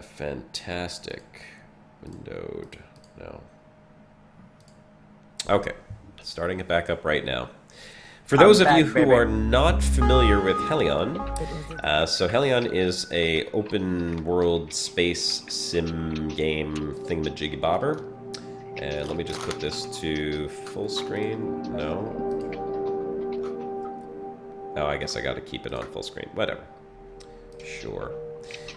Fantastic. Windowed. No. Okay. Starting it back up right now. For those of you who are not familiar with Hellion, so Hellion is a open world space sim game thingamajiggy-bobber. And let me just put this to full screen. No. Oh, I guess I gotta keep it on full screen. Whatever. Sure.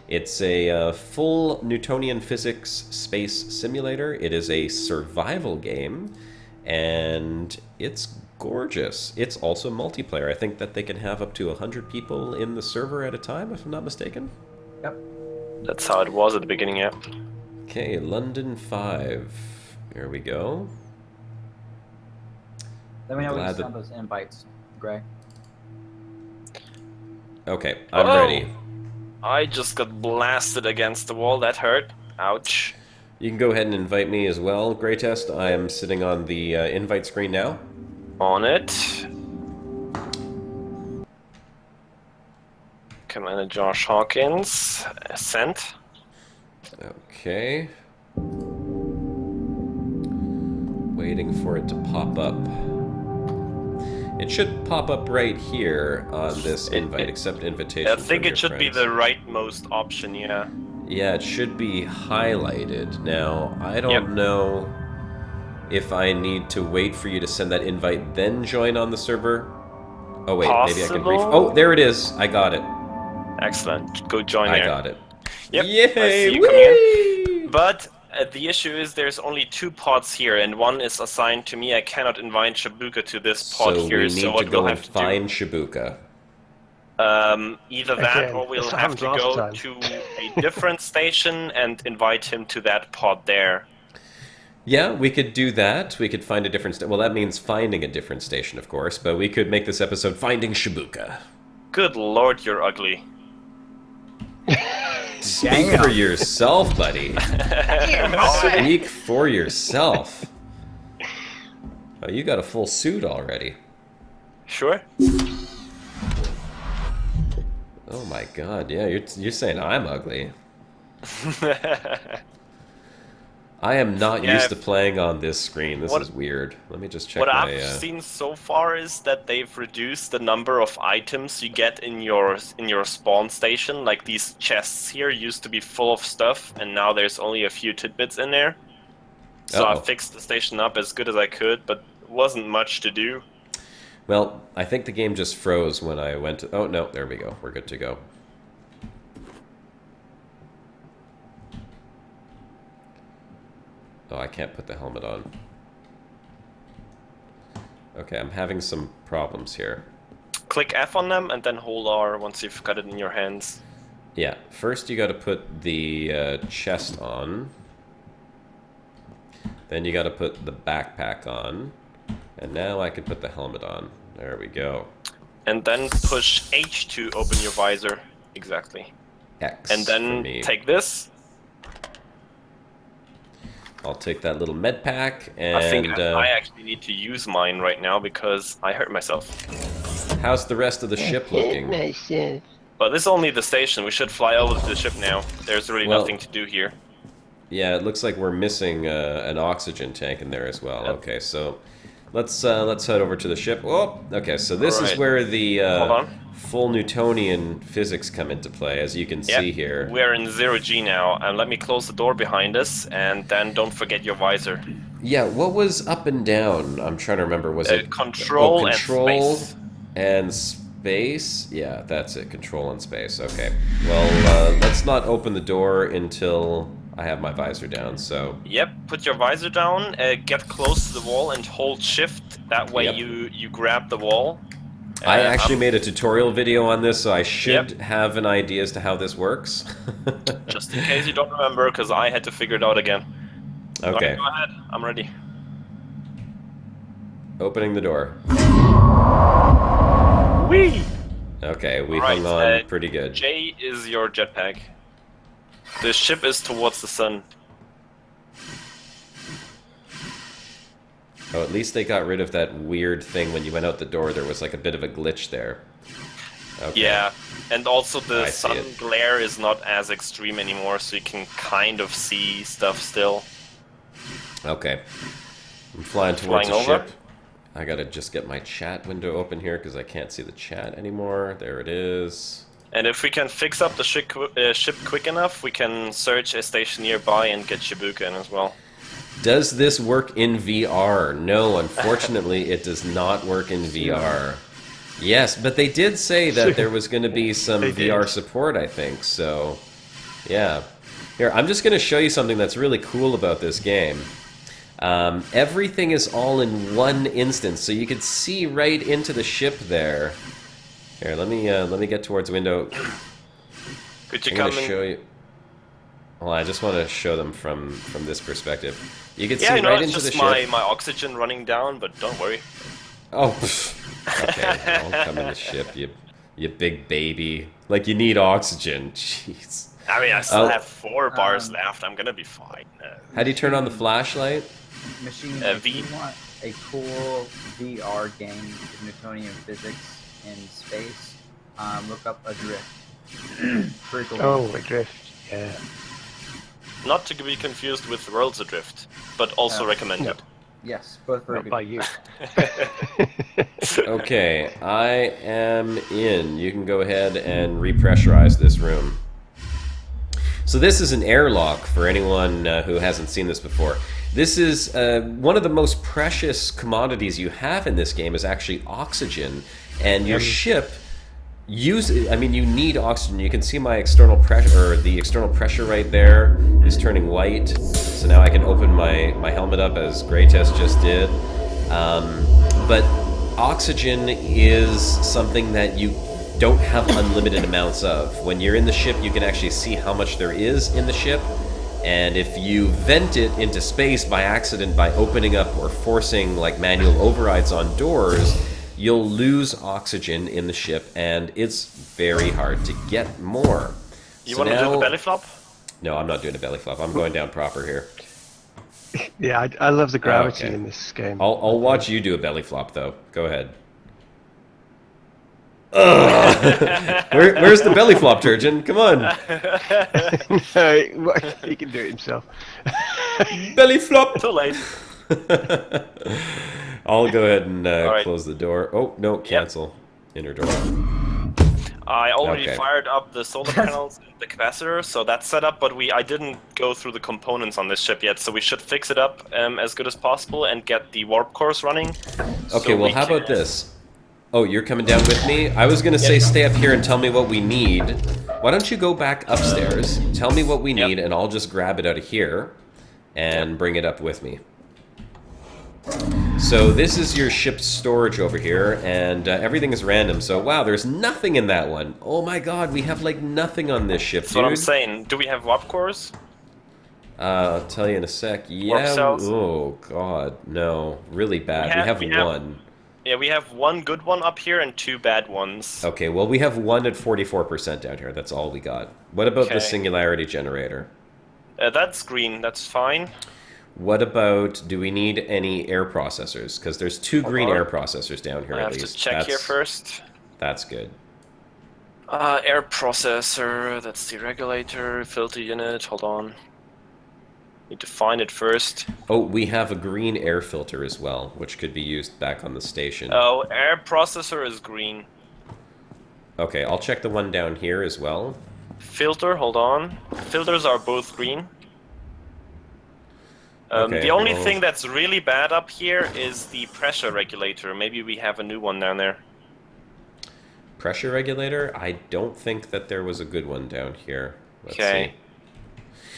It's a full Newtonian physics space simulator. It is a survival game, and it's gorgeous. It's also multiplayer. I think that they can have up to 100 people in the server at a time, if I'm not mistaken. Yep. That's how it was at the beginning, yeah. Okay, London 5. Here we go. Let me know when you send those invites, Greg. Okay, I'm ready. I just got blasted against the wall. That hurt. Ouch. You can go ahead and invite me as well, Greytest. I am sitting on the invite screen now. On it. Commander Josh Hawkins. Sent. Okay. Waiting for it to pop up. It should pop up right here on this invite, accept invitation. I think it should be the rightmost option, yeah. Yeah, it should be highlighted. Now, I don't know if I need to wait for you to send that invite, then join on the server. Oh wait, maybe I can Oh, there it is. I got it. Excellent. Go join there. I got it. Yep. Yay! I see you coming in. But the issue is there's only 2 pods here, and one is assigned to me. I cannot invite Shibuka to this pod here, so what we'll have to find Shibuka. Either that, or we'll have to go to a different station and invite him to that pod there. Yeah, we could do that. We could find a different well, that means finding a different station, of course, but we could make this episode Finding Shibuka. Good lord, you're ugly. Speak for yourself, buddy. Speak for yourself. Oh, you got a full suit already. Sure. Oh my god, yeah, you're saying I'm ugly. I am not used to playing on this screen. This is weird. Let me just check what I've seen so far is that they've reduced the number of items you get in your spawn station. Like these chests here used to be full of stuff, and now there's only a few tidbits in there. So I fixed the station up as good as I could, but it wasn't much to do. Well, I think the game just froze when I went to... Oh, no, there we go. We're good to go. Oh, I can't put the helmet on. Okay, I'm having some problems here. Click F on them and then hold R once you've got it in your hands. Yeah, first you gotta put the chest on. Then you gotta put the backpack on. And now I can put the helmet on. There we go. And then push H to open your visor. Exactly. X. And then take this. I'll take that little med pack, and... I think I actually need to use mine right now because I hurt myself. How's the rest of the ship looking? But this is only the station. We should fly over to the ship now. There's really nothing to do here. Yeah, it looks like we're missing an oxygen tank in there as well. Yep. Okay, so let's head over to the ship. Oh, okay, so this is where the full Newtonian physics come into play, as you can see here. We're in 0G now, and let me close the door behind us, and then don't forget your visor. Yeah, what was up and down? I'm trying to remember. Was it control and space? And space? Yeah, that's it. Control and space. Okay. Well, let's not open the door until I have my visor down. So. Yep. Put your visor down. Get close to the wall and hold Shift. That way, you grab the wall. I actually made a tutorial video on this, so I should have an idea as to how this works. Just in case you don't remember, because I had to figure it out again. Okay. Right, go ahead. I'm ready. Opening the door. Whee! Okay, we hung on pretty good. J is your jetpack. The ship is towards the sun. Oh, at least they got rid of that weird thing when you went out the door. There was like a bit of a glitch there. Okay. Yeah, and also the sun glare is not as extreme anymore, so you can kind of see stuff still. Okay. I'm flying towards the ship. I gotta just get my chat window open here because I can't see the chat anymore. There it is. And if we can fix up the ship quick enough, we can search a station nearby and get Shibuka in as well. Does this work in VR? No, unfortunately, it does not work in VR. Yes, but they did say that there was going to be some VR support, I think, so yeah. Here, I'm just going to show you something that's really cool about this game. Everything is all in one instance, so you can see right into the ship there. Here, let me get towards the window. Could you come and show you? Well, I just want to show them from this perspective. You can see right right it's into the just ship. my oxygen running down, but don't worry. Oh, okay. I'll come in the ship, you big baby. Like, you need oxygen. Jeez. I mean, I still have 4 bars left. I'm gonna be fine. How do you turn on the flashlight? Machine, V. if you want a cool VR game with Newtonian physics in space, look up Adrift. Pretty cool. Oh, Adrift, yeah. Not to be confused with Worlds Adrift, but also recommended. No. Yes, both very Not good. by you. Okay, I am in. You can go ahead and repressurize this room. So this is an airlock for anyone who hasn't seen this before. This is one of the most precious commodities you have in this game is actually oxygen, and your ship you need oxygen. You can see my external pressure, or the external pressure right there is turning white. So now I can open my helmet up as Greytest just did. But oxygen is something that you don't have unlimited amounts of. When you're in the ship, you can actually see how much there is in the ship. And if you vent it into space by accident by opening up or forcing like manual overrides on doors, you'll lose oxygen in the ship, and it's very hard to get more. You want to do the belly flop? No, I'm not doing a belly flop. I'm going down proper here. Yeah, I love the gravity in this game. I'll watch you do a belly flop, though. Go ahead. Where's the belly flop, Turgeon? Come on. No, he can do it himself. Belly flop. Too late. I'll go ahead and close the door. Oh, no, cancel. Inner door. I already fired up the solar panels and the capacitor, so that's set up, but I didn't go through the components on this ship yet, so we should fix it up as good as possible and get the warp cores running. Okay, well, how about this? Oh, you're coming down with me? I was going to say stay up here and tell me what we need. Why don't you go back upstairs, tell me what we need, and I'll just grab it out of here and bring it up with me. So this is your ship's storage over here, and everything is random. So, wow, there's nothing in that one. Oh my god, we have, like, nothing on this ship, That's what I'm saying. Do we have warp cores? I'll tell you in a sec. Warp Yeah, cells? oh god, no. Really bad. We have one. Yeah, we have one good one up here and 2 bad ones. Okay, well, we have one at 44% down here. That's all we got. What about the singularity generator? That's green. That's fine. What about, do we need any air processors? Because there's 2 green air processors down here at least. I have to check here first. That's good. Air processor, that's the regulator, filter unit, hold on. Need to find it first. Oh, we have a green air filter as well, which could be used back on the station. Oh, air processor is green. Okay, I'll check the one down here as well. Filter, hold on. Filters are both green. Okay, the only thing that's really bad up here is the pressure regulator. Maybe we have a new one down there. Pressure regulator? I don't think that there was a good one down here. Let's see.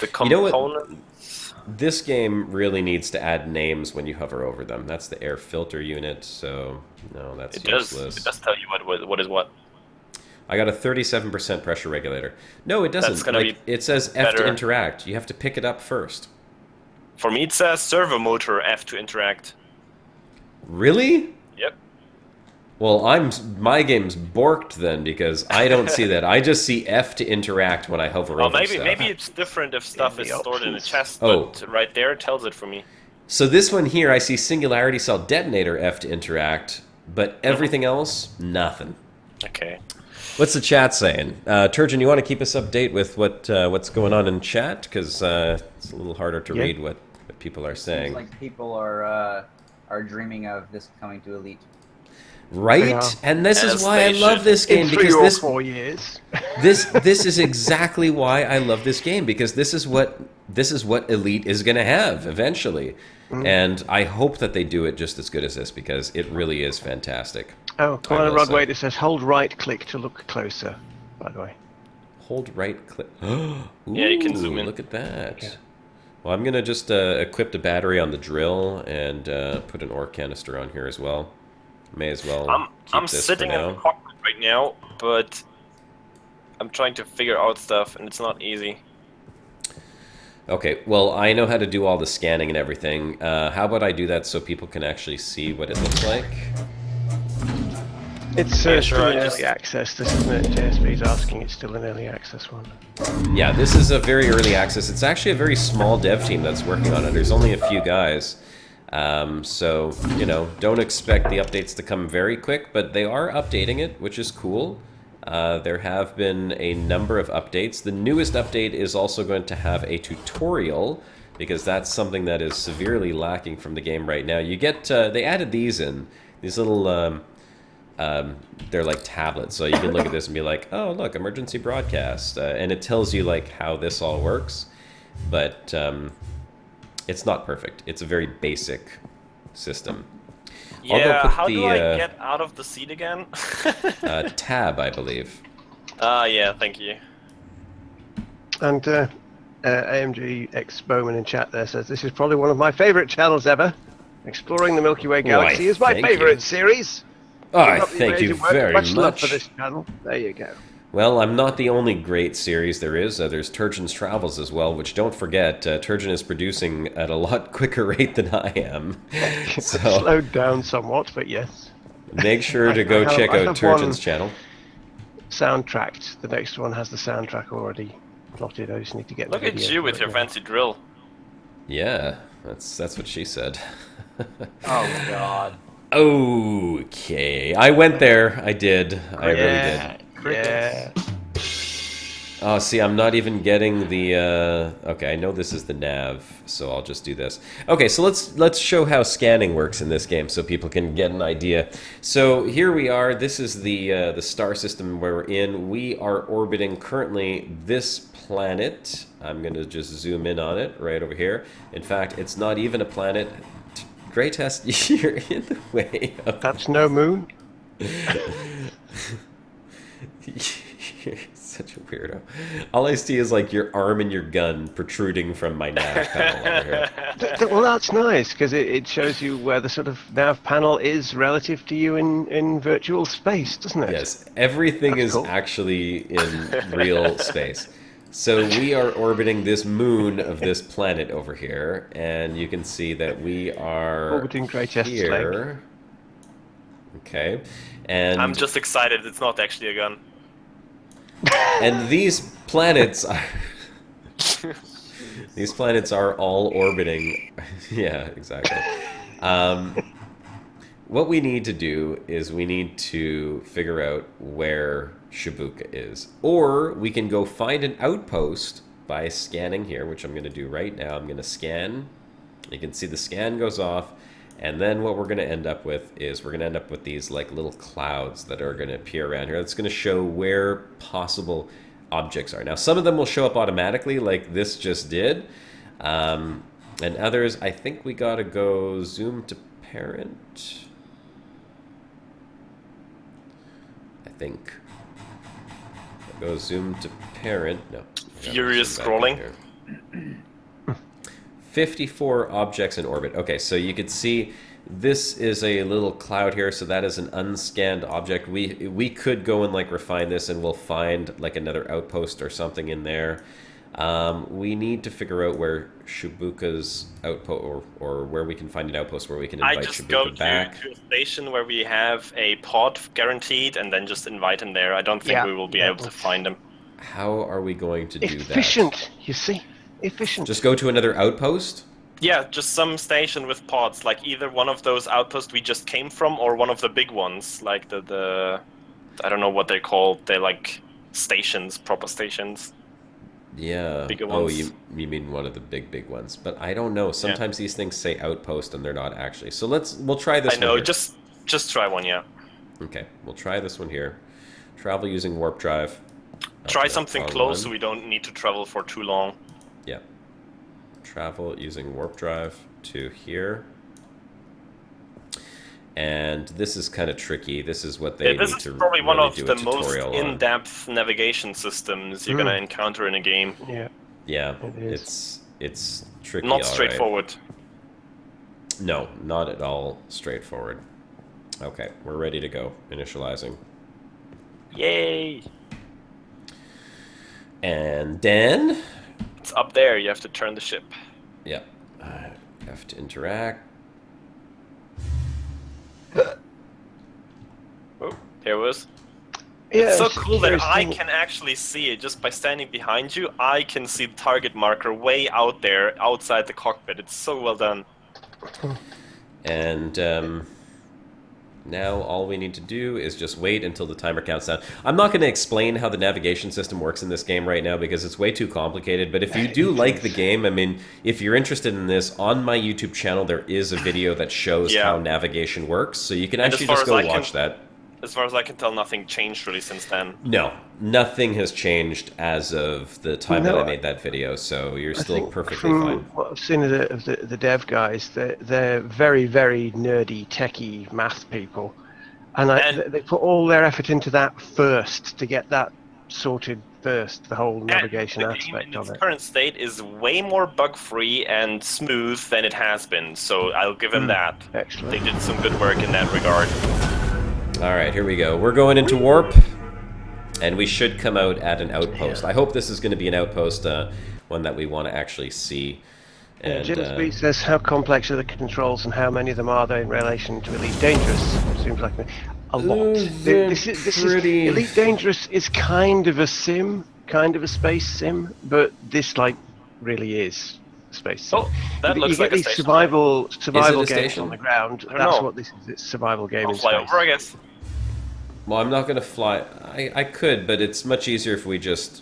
The components... This game really needs to add names when you hover over them. That's the air filter unit, so no, that's useless. It does tell you what is what. I got a 37% pressure regulator. No, it doesn't. That's gonna be it says F to interact. You have to pick it up first. For me, it says servo motor F to interact. Really? Yep. Well, my game's borked then, because I don't see that. I just see F to interact when I hover over stuff. Maybe it's different if stuff is stored in a chest, but right there it tells it for me. So this one here, I see singularity cell detonator F to interact, but everything else, nothing. Okay. What's the chat saying? Turgeon, you want to keep us update with what's going on in chat? Because it's a little harder to read what people are saying. Seems like people are dreaming of this coming to Elite. Right? Yeah. And this is As why I they love should. this game, In 3 because or this 4 years. this is exactly why I love this game, because this is what Elite is going to have eventually. And I hope that they do it just as good as this, because it really is fantastic. Oh, come I on, will Rod, say. wait, it says hold right click to look closer, by the way. Hold right click. Ooh, Yeah, you can zoom in. Look at that. Yeah. Well, I'm going to just equip the battery on the drill and put an ore canister on here as well. May as well I'm keep this sitting for in now. the cockpit right now, but I'm trying to figure out stuff, and it's not easy. Okay, well, I know how to do all the scanning and everything. How about I do that so people can actually see what it looks like? It's Yeah, sure, still I in just- early access, this isn't it? JSB's asking, it's still an early access one. Yeah, this is a very early access. It's actually a very small dev team that's working on it. There's only a few guys. So, you know, don't expect the updates to come very quick, but they are updating it, which is cool. There have been a number of updates. The newest update is also going to have a tutorial, because that's something that is severely lacking from the game right now. You get, they added these in, these little, they're like tablets, so you can look at this and be like, oh, look, emergency broadcast, and it tells you like how this all works, but it's not perfect. It's a very basic system. I'll go Yeah, put how the, do I get out of the seat again? tab, I believe. Yeah, thank you. And AMG X Bowman in chat there says, this is probably one of my favourite channels ever. Exploring the Milky Way Galaxy Why, is my thank favourite you. series. Oh, Keep up the thank you amazing work. very Much love much. for this channel. There you go. Well, I'm not the only great series there is. There's Turgeon's Travels as well, which, don't forget, Turgeon is producing at a lot quicker rate than I am. So Slowed down somewhat, but yes. make sure to go check I out have Turgeon's one channel. Soundtracked. The next one has the soundtrack already plotted. I just need to get Look the at video you for with it your now. fancy drill. Yeah, that's what she said. Oh God. Okay, I went there. I did. I really did. Yeah. Oh, see, I'm not even getting the. Okay, I know this is the nav, so I'll just do this. Okay, so let's show how scanning works in this game, so people can get an idea. So here we are. This is the star system where we're in. We are orbiting currently this planet. I'm gonna just zoom in on it right over here. In fact, it's not even a planet. Grey Test, you're in the way of... That's no moon. You're such a weirdo. All I see is like your arm and your gun protruding from my nav panel over here. Well, that's nice because it shows you where the sort of nav panel is relative to you in virtual space, doesn't it? Yes, everything That's is cool. actually in real space. So we are orbiting this moon of this planet over here, and you can see that we are Orbiting Grey Test's here. Okay, and I'm just excited. It's not actually a gun. and these planets are these planets are all orbiting. Yeah, exactly. What we need to do is we need to figure out where Shibuka is. Or we can go find an outpost by scanning here, which I'm going to do right now. I'm going to scan. You can see the scan goes off. And then what we're going to end up with is we're going to end up with these like little clouds that are going to appear around here. That's going to show where possible objects are. Now, some of them will show up automatically like this just did. And others, I think we got to go zoom to parent. I think. Go zoom to parent. No. Furious scrolling. 54 objects in orbit. Okay, so you can see this is a little cloud here, so that is an unscanned object. We could go and like refine this and we'll find like another outpost or something in there. We need to figure out where Shibuka's outpost, or where we can find an outpost where we can invite I just Shibuka go back. to a station where we have a pod guaranteed, and then just invite him there. I don't think we will be able to find him. How are we going to do that? Efficient, you see. Efficient. Just go to another outpost? Yeah, just some station with pods, like either one of those outposts we just came from, or one of the big ones, like the I don't know what they're called. They're like stations, proper stations. Yeah. Bigger Oh, ones. you mean one of the big ones? But I don't know. Sometimes these things say outpost and they're not actually. So we'll try this. I know. one here. Just try one, yeah. Okay, we'll try this one here. Travel using warp drive. Try something close so we don't need to travel for too long. Yeah. Travel using warp drive to here. And this is kind of tricky. This is what they need to This is probably one of the most on. in-depth navigation systems you're gonna encounter in a game. Yeah. Yeah, it it's tricky. Not straightforward. Right. No, not at all straightforward. Okay, we're ready to go. Initializing. Yay! And then it's up there. You have to turn the ship. Yep. I have to interact. Oh, there it was. Yeah, it's so cool that I can actually see it just by standing behind you. I can see the target marker way out there, outside the cockpit. It's so well done. And now all we need to do is just wait until the timer counts down. I'm not going to explain how the navigation system works in this game right now because it's way too complicated. But if you do like the game, I mean, if you're interested in this, on my YouTube channel there is a video that shows how navigation works. So you can actually just go watch that. As far as I can tell, nothing changed really since then. No, nothing has changed as of the time that I made that video, so you're still perfectly fine. What I've seen of the dev guys, they're very, very nerdy, techie math people. And they put all their effort into that first, to get that sorted first, the whole navigation aspect of it. Its current state is way more bug-free and smooth than it has been, so I'll give them that. Excellent. They did some good work in that regard. Alright, here we go. We're going into warp, and we should come out at an outpost. I hope this is going to be an outpost, one that we want to actually see. And, Jim's Beat says, how complex are the controls and how many of them are there in relation to Elite Dangerous? Seems like a lot. This is Elite Dangerous is kind of a sim, kind of a space sim, but this really is space sim. Oh, that looks like a station. Survival games on the ground. That's what this is. It's survival game in space. Fly over, I guess. Well, I'm not going to fly. I could, but it's much easier if we just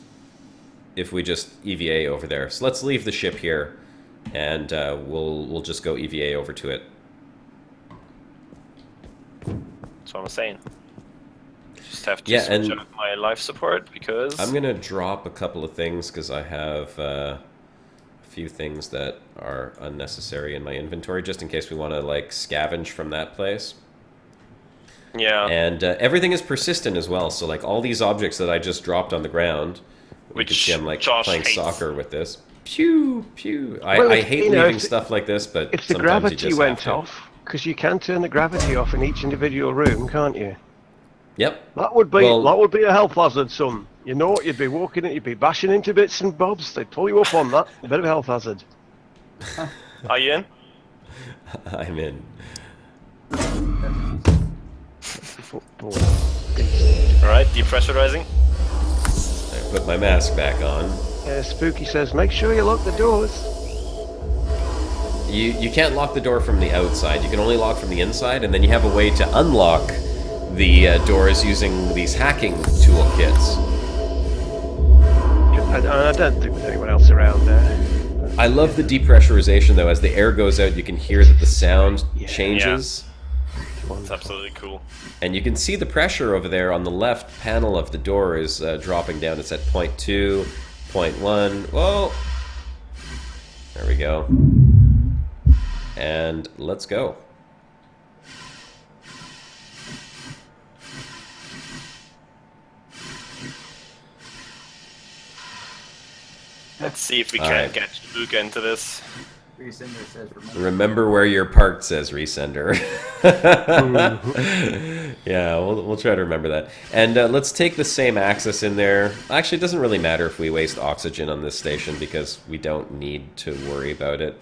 EVA over there. So let's leave the ship here, and we'll just go EVA over to it. That's what I'm saying. Just have to switch out my life support because I'm gonna drop a couple of things because I have a few things that are unnecessary in my inventory, just in case we want to scavenge from that place. Yeah. And everything is persistent as well, so all these objects that I just dropped on the ground, you can see I'm playing soccer with this. Pew, pew. I hate leaving stuff like this, but if the gravity went off, because you can turn the gravity off in each individual room, can't you? Yep. That would be a health hazard, son. You know what? You'd be walking it, you'd be bashing into bits and bobs. They'd pull you up on that. A bit of a health hazard. Are you in? I'm in. Alright, depressurizing. I put my mask back on. Spooky says, make sure you lock the doors. You can't lock the door from the outside. You can only lock from the inside, and then you have a way to unlock the doors using these hacking toolkits. I don't think there's anyone else around there. I love the depressurization, though. As the air goes out, you can hear that the sound changes. Yeah. It's absolutely cool. And you can see the pressure over there on the left panel of the door is dropping down. It's at 0.2, 0.1. Whoa! There we go. And let's go. Let's see if we can get Luca into this. Resender says remember where you're parked, says Resender. Yeah, we'll try to remember that. And let's take the same axis in there. Actually, it doesn't really matter if we waste oxygen on this station because we don't need to worry about it.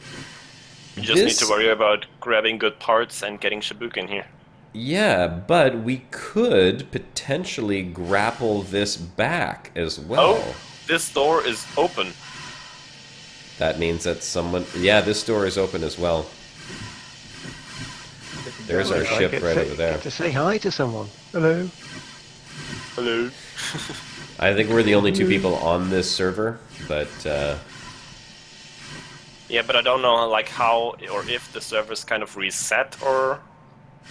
You just need to worry about grabbing good parts and getting Shibuka in here. Yeah, but we could potentially grapple this back as well. Oh, this door is open. That means that someone... Yeah, this door is open as well. There's our ship right over there. To say hi to someone. Hello. Hello. I think we're the only two people on this server, but... Yeah, but I don't know how or if the server's kind of reset or...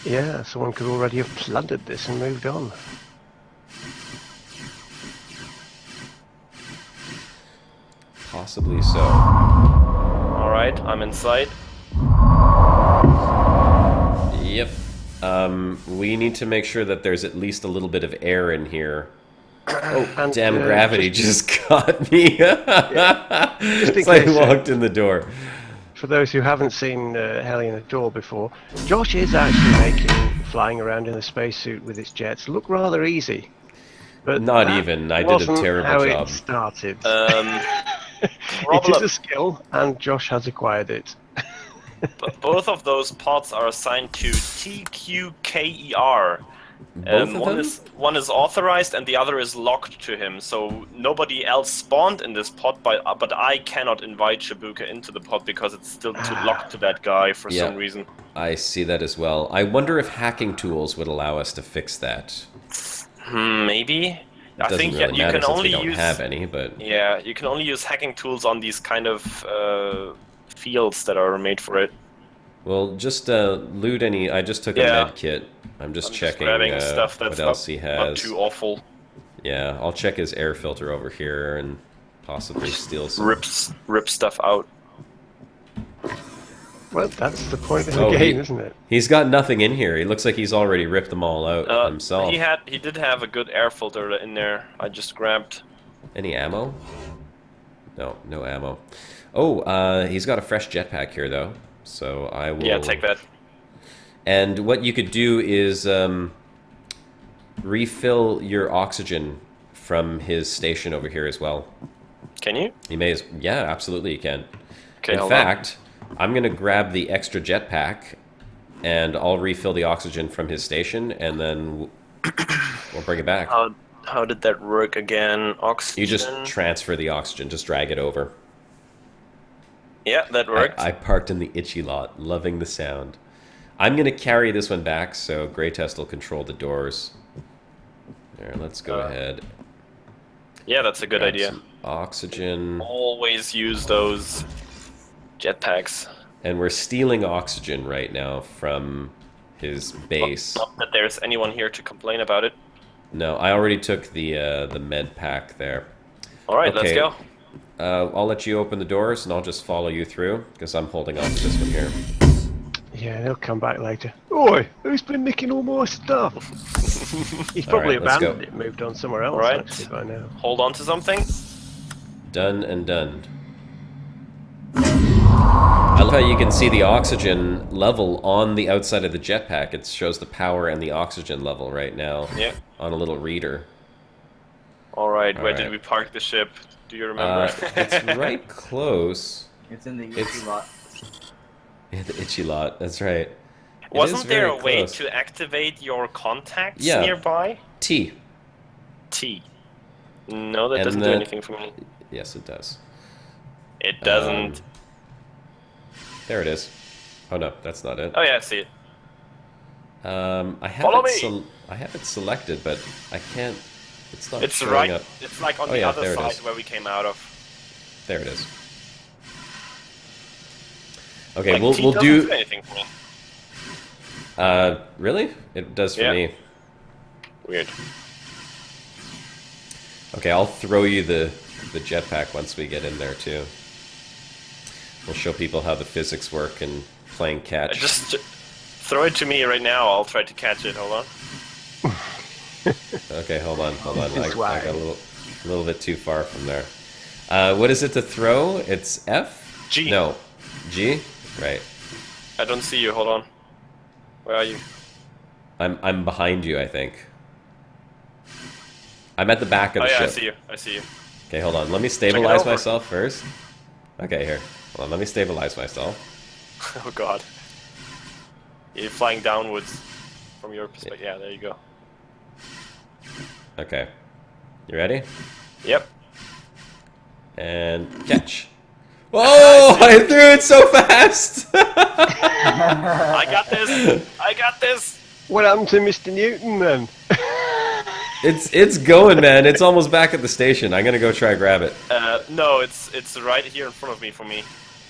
Yeah, someone could already have plundered this and moved on. Possibly so. Alright, I'm inside. Yep. We need to make sure that there's at least a little bit of air in here. Oh, and, damn, gravity just caught me. Yeah. It's like I walked in the door. For those who haven't seen Hellion at all before, Josh is actually making flying around in a spacesuit with its jets look rather easy. But not even. I did a terrible how job. It started. It is a skill, and Josh has acquired it. Both of those pods are assigned to TQKER. One is authorized and the other is locked to him, so nobody else spawned in this pod, but I cannot invite Shibuka into the pod because it's still too locked to that guy for some reason. I see that as well. I wonder if hacking tools would allow us to fix that. Maybe. I think really you can only use. Have any, but yeah, you can only use hacking tools on these kind of fields that are made for it. Well, just loot any. I just took a med kit. I'm just checking stuff that's what else he has. Not too awful. Yeah, I'll check his air filter over here and possibly steal some. Rip stuff out. Well, that's the point of the game, isn't it? He's got nothing in here. He looks like he's already ripped them all out himself. He did have a good air filter in there. I just grabbed. Any ammo? No, no ammo. Oh, he's got a fresh jetpack here though, so I will. Yeah, take that. And what you could do is refill your oxygen from his station over here as well. Can you? You may as absolutely you can. Okay, in fact, I'm going to grab the extra jetpack and I'll refill the oxygen from his station and then we'll bring it back. How did that work again? Oxygen? You just transfer the oxygen, just drag it over. Yeah, that worked. I parked in the itchy lot, loving the sound. I'm going to carry this one back so Greytest will control the doors. There, let's go ahead. Yeah, that's a good idea. Oxygen. Always use those jetpacks. And we're stealing oxygen right now from his base. Not that there's anyone here to complain about it. No, I already took the med pack there. All right, let's go. I'll let you open the doors and I'll just follow you through because I'm holding on to this one here. Yeah, they'll come back later. Oi, who's been nicking all my stuff? He's probably abandoned it, moved on somewhere else actually by now. Hold on to something. Done and done. I love how you can see the oxygen level on the outside of the jetpack. It shows the power and the oxygen level right now on a little reader. Alright, where did we park the ship? Do you remember? It's right close. It's in the itchy lot. Yeah, the itchy lot, that's right. Wasn't there a way to activate your contacts nearby? T. No, that doesn't do anything for me. Yes, it does. It doesn't. There it is. Oh no, that's not it. Oh yeah, I see it. I have it selected, but I can't. It's not. It's showing up. It's like on the other side where we came out of. There it is. Okay, like, we'll do anything for me. Really? It does for me. Weird. Okay, I'll throw you the jetpack once we get in there too. We'll show people how the physics work and playing catch. Just throw it to me right now. I'll try to catch it. Hold on. Okay, hold on. I got a little bit too far from there. What is it to throw? It's F? G. No. G? Right. I don't see you. Hold on. Where are you? I'm behind you, I think. I'm at the back of the ship. I see you. Okay, hold on. Let me stabilize myself first. Okay, here. Hold on, let me stabilize myself. Oh god. You're flying downwards from your perspective. Yeah, there you go. Okay. You ready? Yep. And catch. Whoa! I threw it so fast! I got this! What happened to Mr. Newton then? It's going, man. It's almost back at the station. I'm gonna go try grab it. No, it's right here in front of me for me.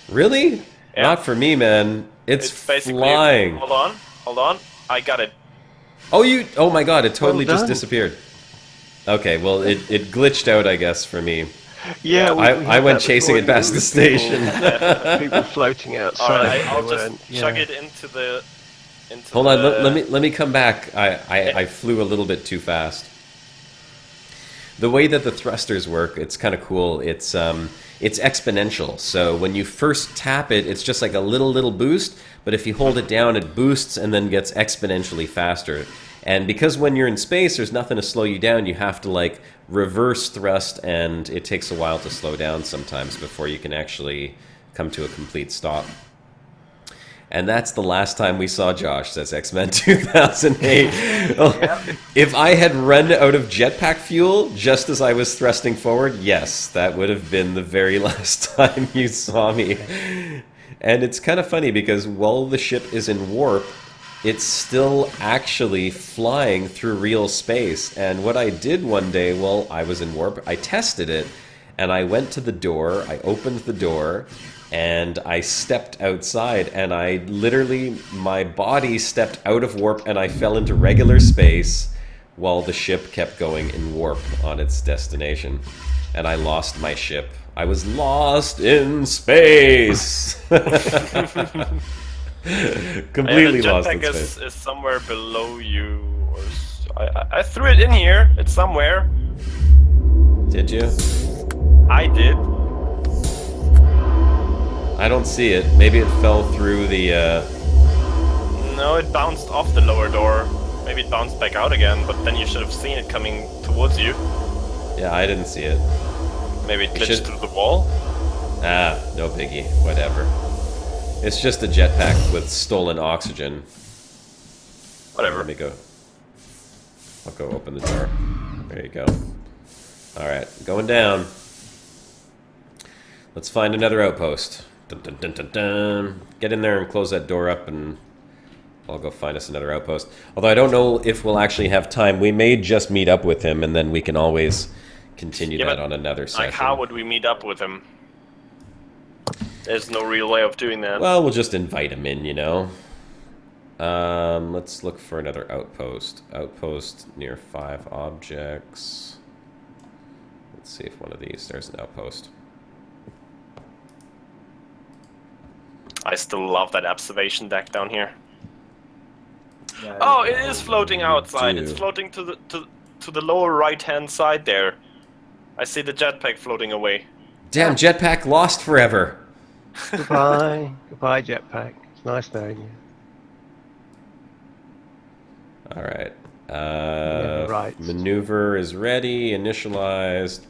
Really? Yeah. Not for me, man. It's basically flying. Hold on. I got it. Oh, oh my god, it totally Well just done. disappeared. Okay, well, it glitched out, I guess, for me. Yeah, I went chasing it past the station. People floating outside. Alright, I'll just chug it into the... Hold on, let me come back. I flew a little bit too fast. The way that the thrusters work, it's kind of cool. It's exponential. So when you first tap it, it's just like a little boost. But if you hold it down, it boosts and then gets exponentially faster. And because when you're in space, there's nothing to slow you down, you have to like reverse thrust, and it takes a while to slow down sometimes before you can actually come to a complete stop. And that's the last time we saw Josh, says X-Men 2008. Yep. If I had run out of jetpack fuel just as I was thrusting forward, yes, that would have been the very last time you saw me. And it's kind of funny because while the ship is in warp, it's still actually flying through real space. And what I did one day while I was in warp, I tested it, and I went to the door, I opened the door, and I stepped outside, and I literally, my body stepped out of warp, and I fell into regular space while the ship kept going in warp on its destination. And I lost my ship. I was lost in space! Completely lost in space. The jetpack is somewhere below you. I threw it in here. It's somewhere. Did you? I did. I don't see it. Maybe it fell through the... No, it bounced off the lower door. Maybe it bounced back out again, but then you should have seen it coming towards you. Yeah, I didn't see it. Maybe it glitched through the wall? Ah, no biggie. Whatever. It's just a jetpack with stolen oxygen. Whatever. Let me go. I'll go open the door. There you go. Alright, going down. Let's find another outpost. Dun, dun, dun, dun, dun. Get in there and close that door up, and I'll go find us another outpost. Although I don't know if we'll actually have time. We may just meet up with him, and then we can always continue that on another session. Like, how would we meet up with him? There's no real way of doing that. Well, we'll just invite him in, you know. Let's look for another outpost. Outpost near 5 objects. Let's see if one of these, there's an outpost. I still love that observation deck down here. Yeah, Oh, it is floating outside. It's floating to the lower right-hand side there. I see the jetpack floating away. Damn, jetpack lost forever. Goodbye. Goodbye, jetpack. It's nice knowing you. Alright. Right. Maneuver is ready, initialized.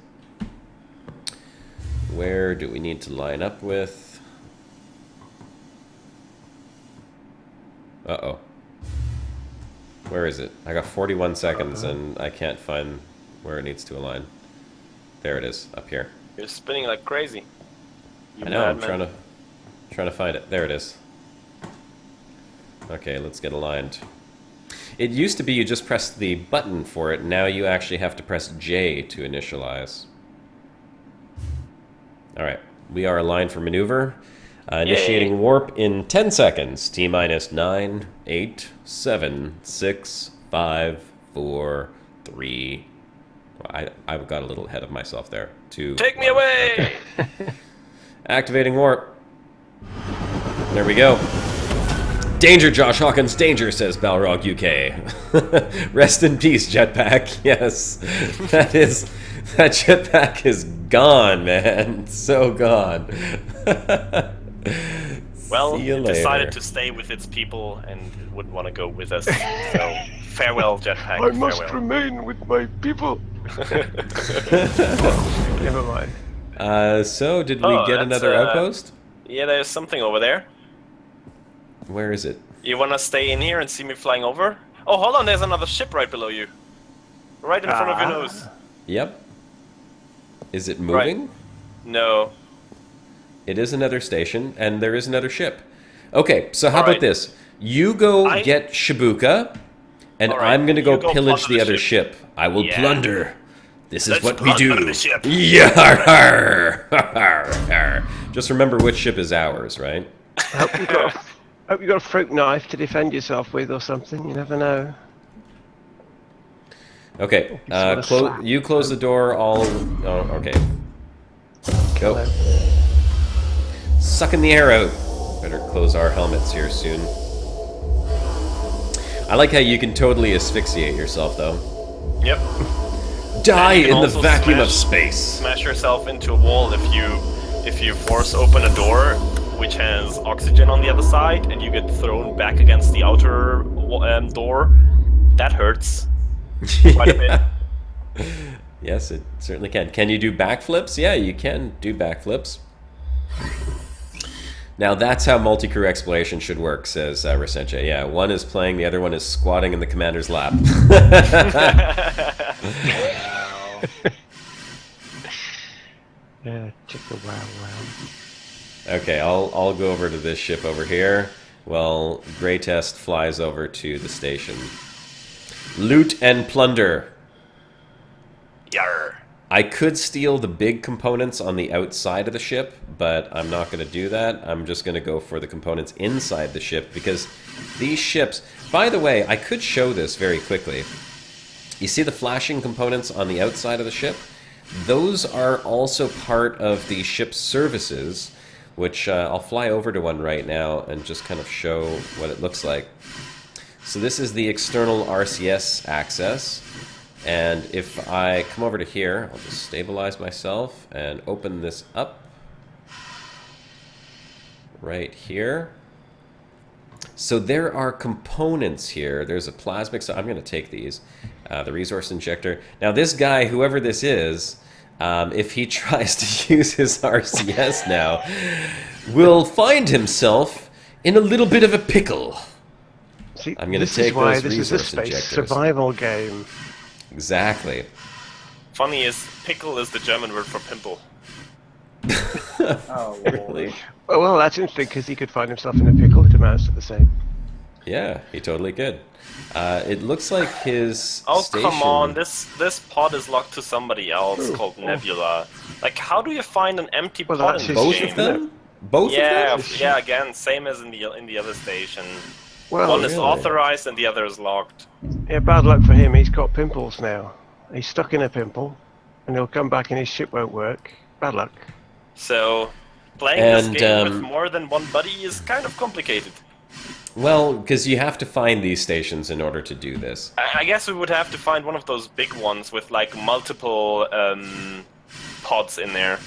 Where do we need to line up with? Uh-oh. Where is it? I got 41 seconds and I can't find where it needs to align. There it is, up here. You're spinning like crazy. I know, I'm trying to find it. There it is. Okay, let's get aligned. It used to be you just press the button for it. Now you actually have to press J to initialize. Alright, we are aligned for maneuver. Initiating warp in 10 seconds. T-minus 9, 8, 7, 6, 5, 4, 3... I got a little ahead of myself there. 2. Take me away! Okay. Activating warp. There we go. Danger, Josh Hawkins, danger, says Balrog UK. Rest in peace, jetpack. Yes, that jetpack is gone, man. So gone. Well, See you it later. decided to stay with its people and it wouldn't want to go with us. So, farewell, jetpack. I must farewell. remain with my people. Never mind. So, did we get another outpost? Yeah, there's something over there. Where is it? You want to stay in here and see me flying over? Oh, hold on, there's another ship right below you. Right in front of your nose. Yep. Is it moving? Right. No. It is another station, and there is another ship. Okay, so how about this? You go get Shibuka, and I'm going to go pillage the other ship. I will plunder. This is what we do. Yeah. Just remember which ship is ours, right? Hope you got a fruit knife to defend yourself with or something. You never know. Okay, you close the door. Okay. Go. Sucking the air out. Better close our helmets here soon. I like how you can totally asphyxiate yourself, though. Yep. Die in the vacuum of space. Smash yourself into a wall if you force open a door which has oxygen on the other side, and you get thrown back against the outer door. That hurts quite a bit. Yes, it certainly can. Can you do backflips? Yeah, you can do backflips. Now that's how multi-crew exploration should work, says Resenche. Yeah, one is playing, the other one is squatting in the commander's lap. Yeah, check the wow. Okay, I'll go over to this ship over here while Greatest flies over to the station. Loot and plunder. Yarr. I could steal the big components on the outside of the ship, but I'm not going to do that. I'm just going to go for the components inside the ship, because these ships... By the way, I could show this very quickly. You see the flashing components on the outside of the ship? Those are also part of the ship's services, which I'll fly over to one right now and just kind of show what it looks like. So this is the external RCS access. And if I come over to here, I'll just stabilize myself and open this up right here. So there are components here. There's a plasmic, so I'm going to take these. The resource injector. Now this guy, whoever this is, if he tries to use his RCS now, will find himself in a little bit of a pickle. See, I'm going to take those resource this is a space injectors. survival game. Exactly. Funny is, pickle is the German word for pimple. Oh, Really? Well, that's interesting because he could find himself in a pickle. It amounts to the same. Yeah, he totally could. It looks like his station... come on, this pod is locked to somebody else called Nebula. Like, how do you find an empty pod in this both game? of them? Both of them? Yeah, again, same as in the other station. Well, one is really? authorized and the other is locked. Yeah, bad luck for him. He's got pimples now. He's stuck in a pimple, and he'll come back and his ship won't work. Bad luck. So, playing this game with more than one buddy is kind of complicated. Well, because you have to find these stations in order to do this. I guess we would have to find one of those big ones with like multiple pods in there.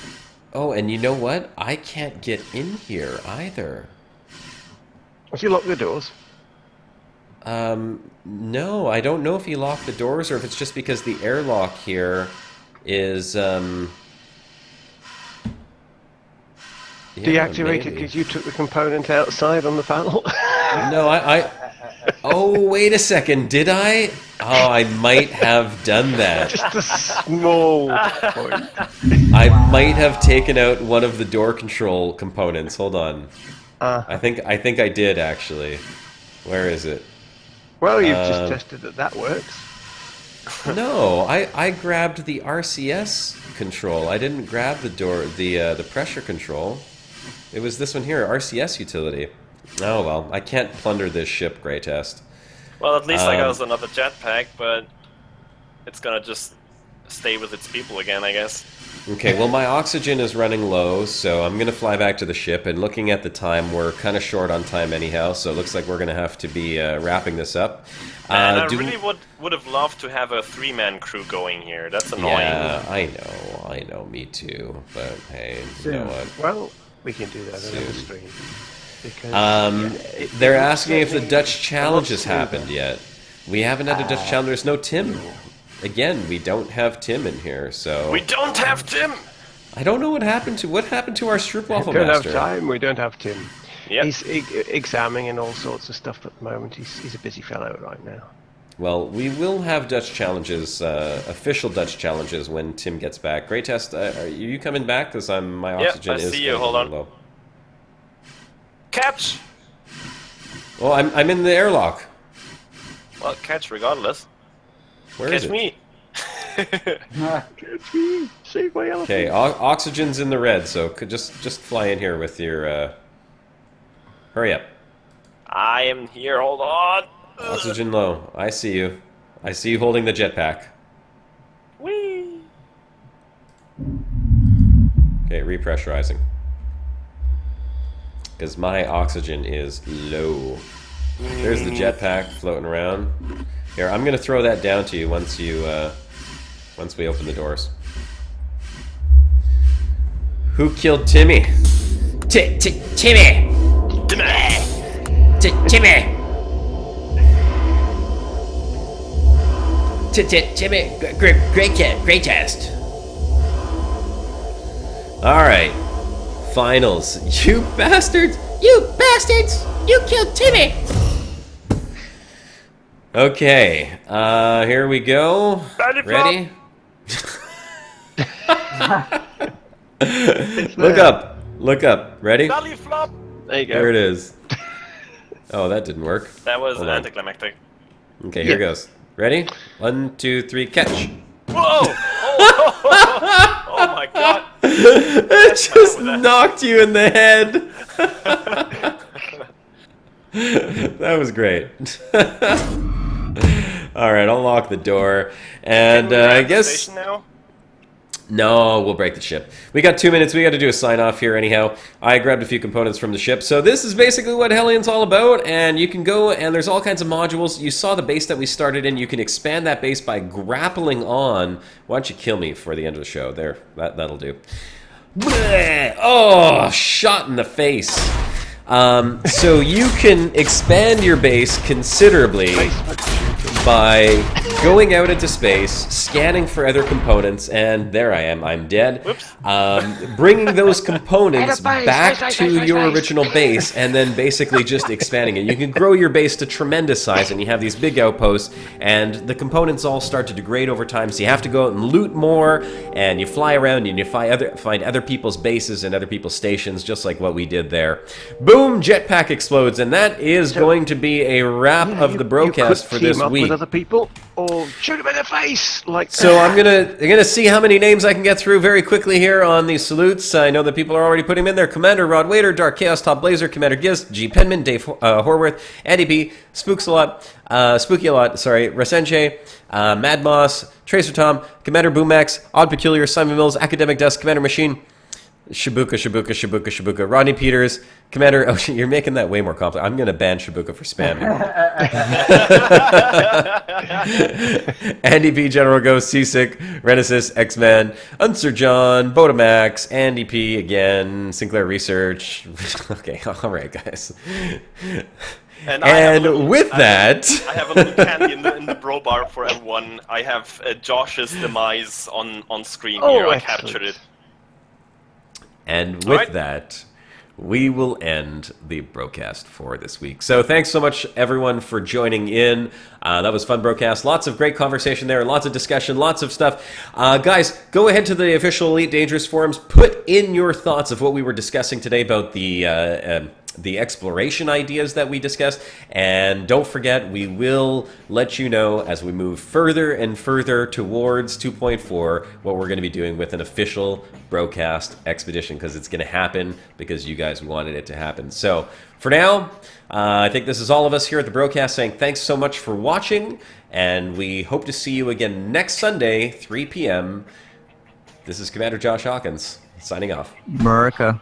Oh, and you know what? I can't get in here either. Has he locked the doors? No, I don't know if he locked the doors or if it's just because the airlock here is, deactivated because you took the component outside on the panel? No, Oh, wait a second, did I? Oh, I might have done that. Just a small point. I might have taken out one of the door control components. Hold on. I think I did, actually. Where is it? Well, you've just tested that works. No, I grabbed the RCS control. I didn't grab the door, the pressure control. It was this one here, RCS utility. Oh well, I can't plunder this ship, Greatest. Well, at least I got us another jetpack, but it's gonna just stay with its people again, I guess. Okay, well my oxygen is running low, so I'm gonna fly back to the ship, and looking at the time, we're kind of short on time anyhow, so it looks like we're gonna have to be wrapping this up. And I really would have loved to have a 3-man crew going here. That's annoying. Yeah, I know, me too. But hey, you know what? Well, we can do that on the stream. Because, they're asking if the Dutch challenge has happened yet. We haven't had a Dutch challenge. There's no Tim. Again, we don't have Tim in here, so... We don't have Tim! I don't know what happened to our Stroopwafel We don't master. have time, we don't have Tim. Yep. He's examining all sorts of stuff at the moment. He's a busy fellow right now. Well, we will have Dutch challenges, official Dutch challenges, when Tim gets back. Greatest, are you coming back? Because my oxygen is... I see you, hold on. Low. Catch! Oh, I'm in the airlock. Well, catch regardless. Where is it? Catch me! Catch me! Save my elephant! Okay, oxygen's in the red, so just fly in here with your... Hurry up. I am here. Hold on. Oxygen low. I see you. I see you holding the jetpack. Whee! Okay, repressurizing. Because my oxygen is low. There's the jetpack floating around. Here, I'm gonna throw that down to you once we open the doors. Who killed Timmy? Timmy! Timmy! Timmy! Timmy, great test. All right, finals. You bastards! You bastards! You killed Timmy. Okay, here we go. Ready? Look up. Ready? Belly flop. There you go. There it is. Oh, that didn't work. That was Hold on. anticlimactic. Okay, here goes. Ready? 1, 2, 3, catch. Whoa! Oh my god! It just knocked you in the head. That was great. All right, I'll lock the door, and I guess. Now? No, we'll break the ship. We got 2 minutes. We got to do a sign-off here anyhow. I grabbed a few components from the ship. So this is basically what Hellion's all about, and you can go, and there's all kinds of modules. You saw the base that we started in. You can expand that base by grappling on. Why don't you kill me before the end of the show? There, that'll do. Oh, shot in the face. So you can expand your base considerably by going out into space, scanning for other components, and there I am, I'm dead. Bringing those components back to your original base, and then basically just expanding it. You can grow your base to tremendous size, and you have these big outposts, and the components all start to degrade over time, so you have to go out and loot more, and you fly around, and you find other people's bases and other people's stations, just like what we did there. Boom, jetpack explodes, and that is going to be a wrap of the BroCast for this week. Other people, or shoot them in the face, like. So I'm gonna see how many names I can get through very quickly here on these salutes. I know that people are already putting them in there. Commander Rod Wader, Dark Chaos, Top Blazer, Commander Giz, G Penman, Dave Horworth, Andy B, Spooky a lot, sorry, Resenche, Mad Moss, Tracer Tom, Commander Boomax, Odd Peculiar, Simon Mills, Academic Desk, Commander Machine, Shabuka, Rodney Peters, Commander. Oh, you're making that way more complicated. I'm going to ban Shabuka for spam here. Andy P, General Ghost, Seasick, Renesis, X-Man, Unser John, Bodamax, Andy P again, Sinclair Research. Okay, all right, guys. And with that, I have a little candy in the bro bar for everyone. I have Josh's demise on screen here. I captured it. And with that, we will end the BroCast for this week. So thanks so much, everyone, for joining in. That was fun, BroCast. Lots of great conversation there, lots of discussion, lots of stuff. Guys, go ahead to the official Elite Dangerous forums. Put in your thoughts of what we were discussing today about the exploration ideas that we discussed, and don't forget, we will let you know as we move further and further towards 2.4 what we're going to be doing with an official BroCast expedition, because it's going to happen because you guys wanted it to happen. So for now, I think this is all of us here at the BroCast saying thanks so much for watching, and we hope to see you again next Sunday, 3 p.m. This is Commander Josh Hawkins signing off. America.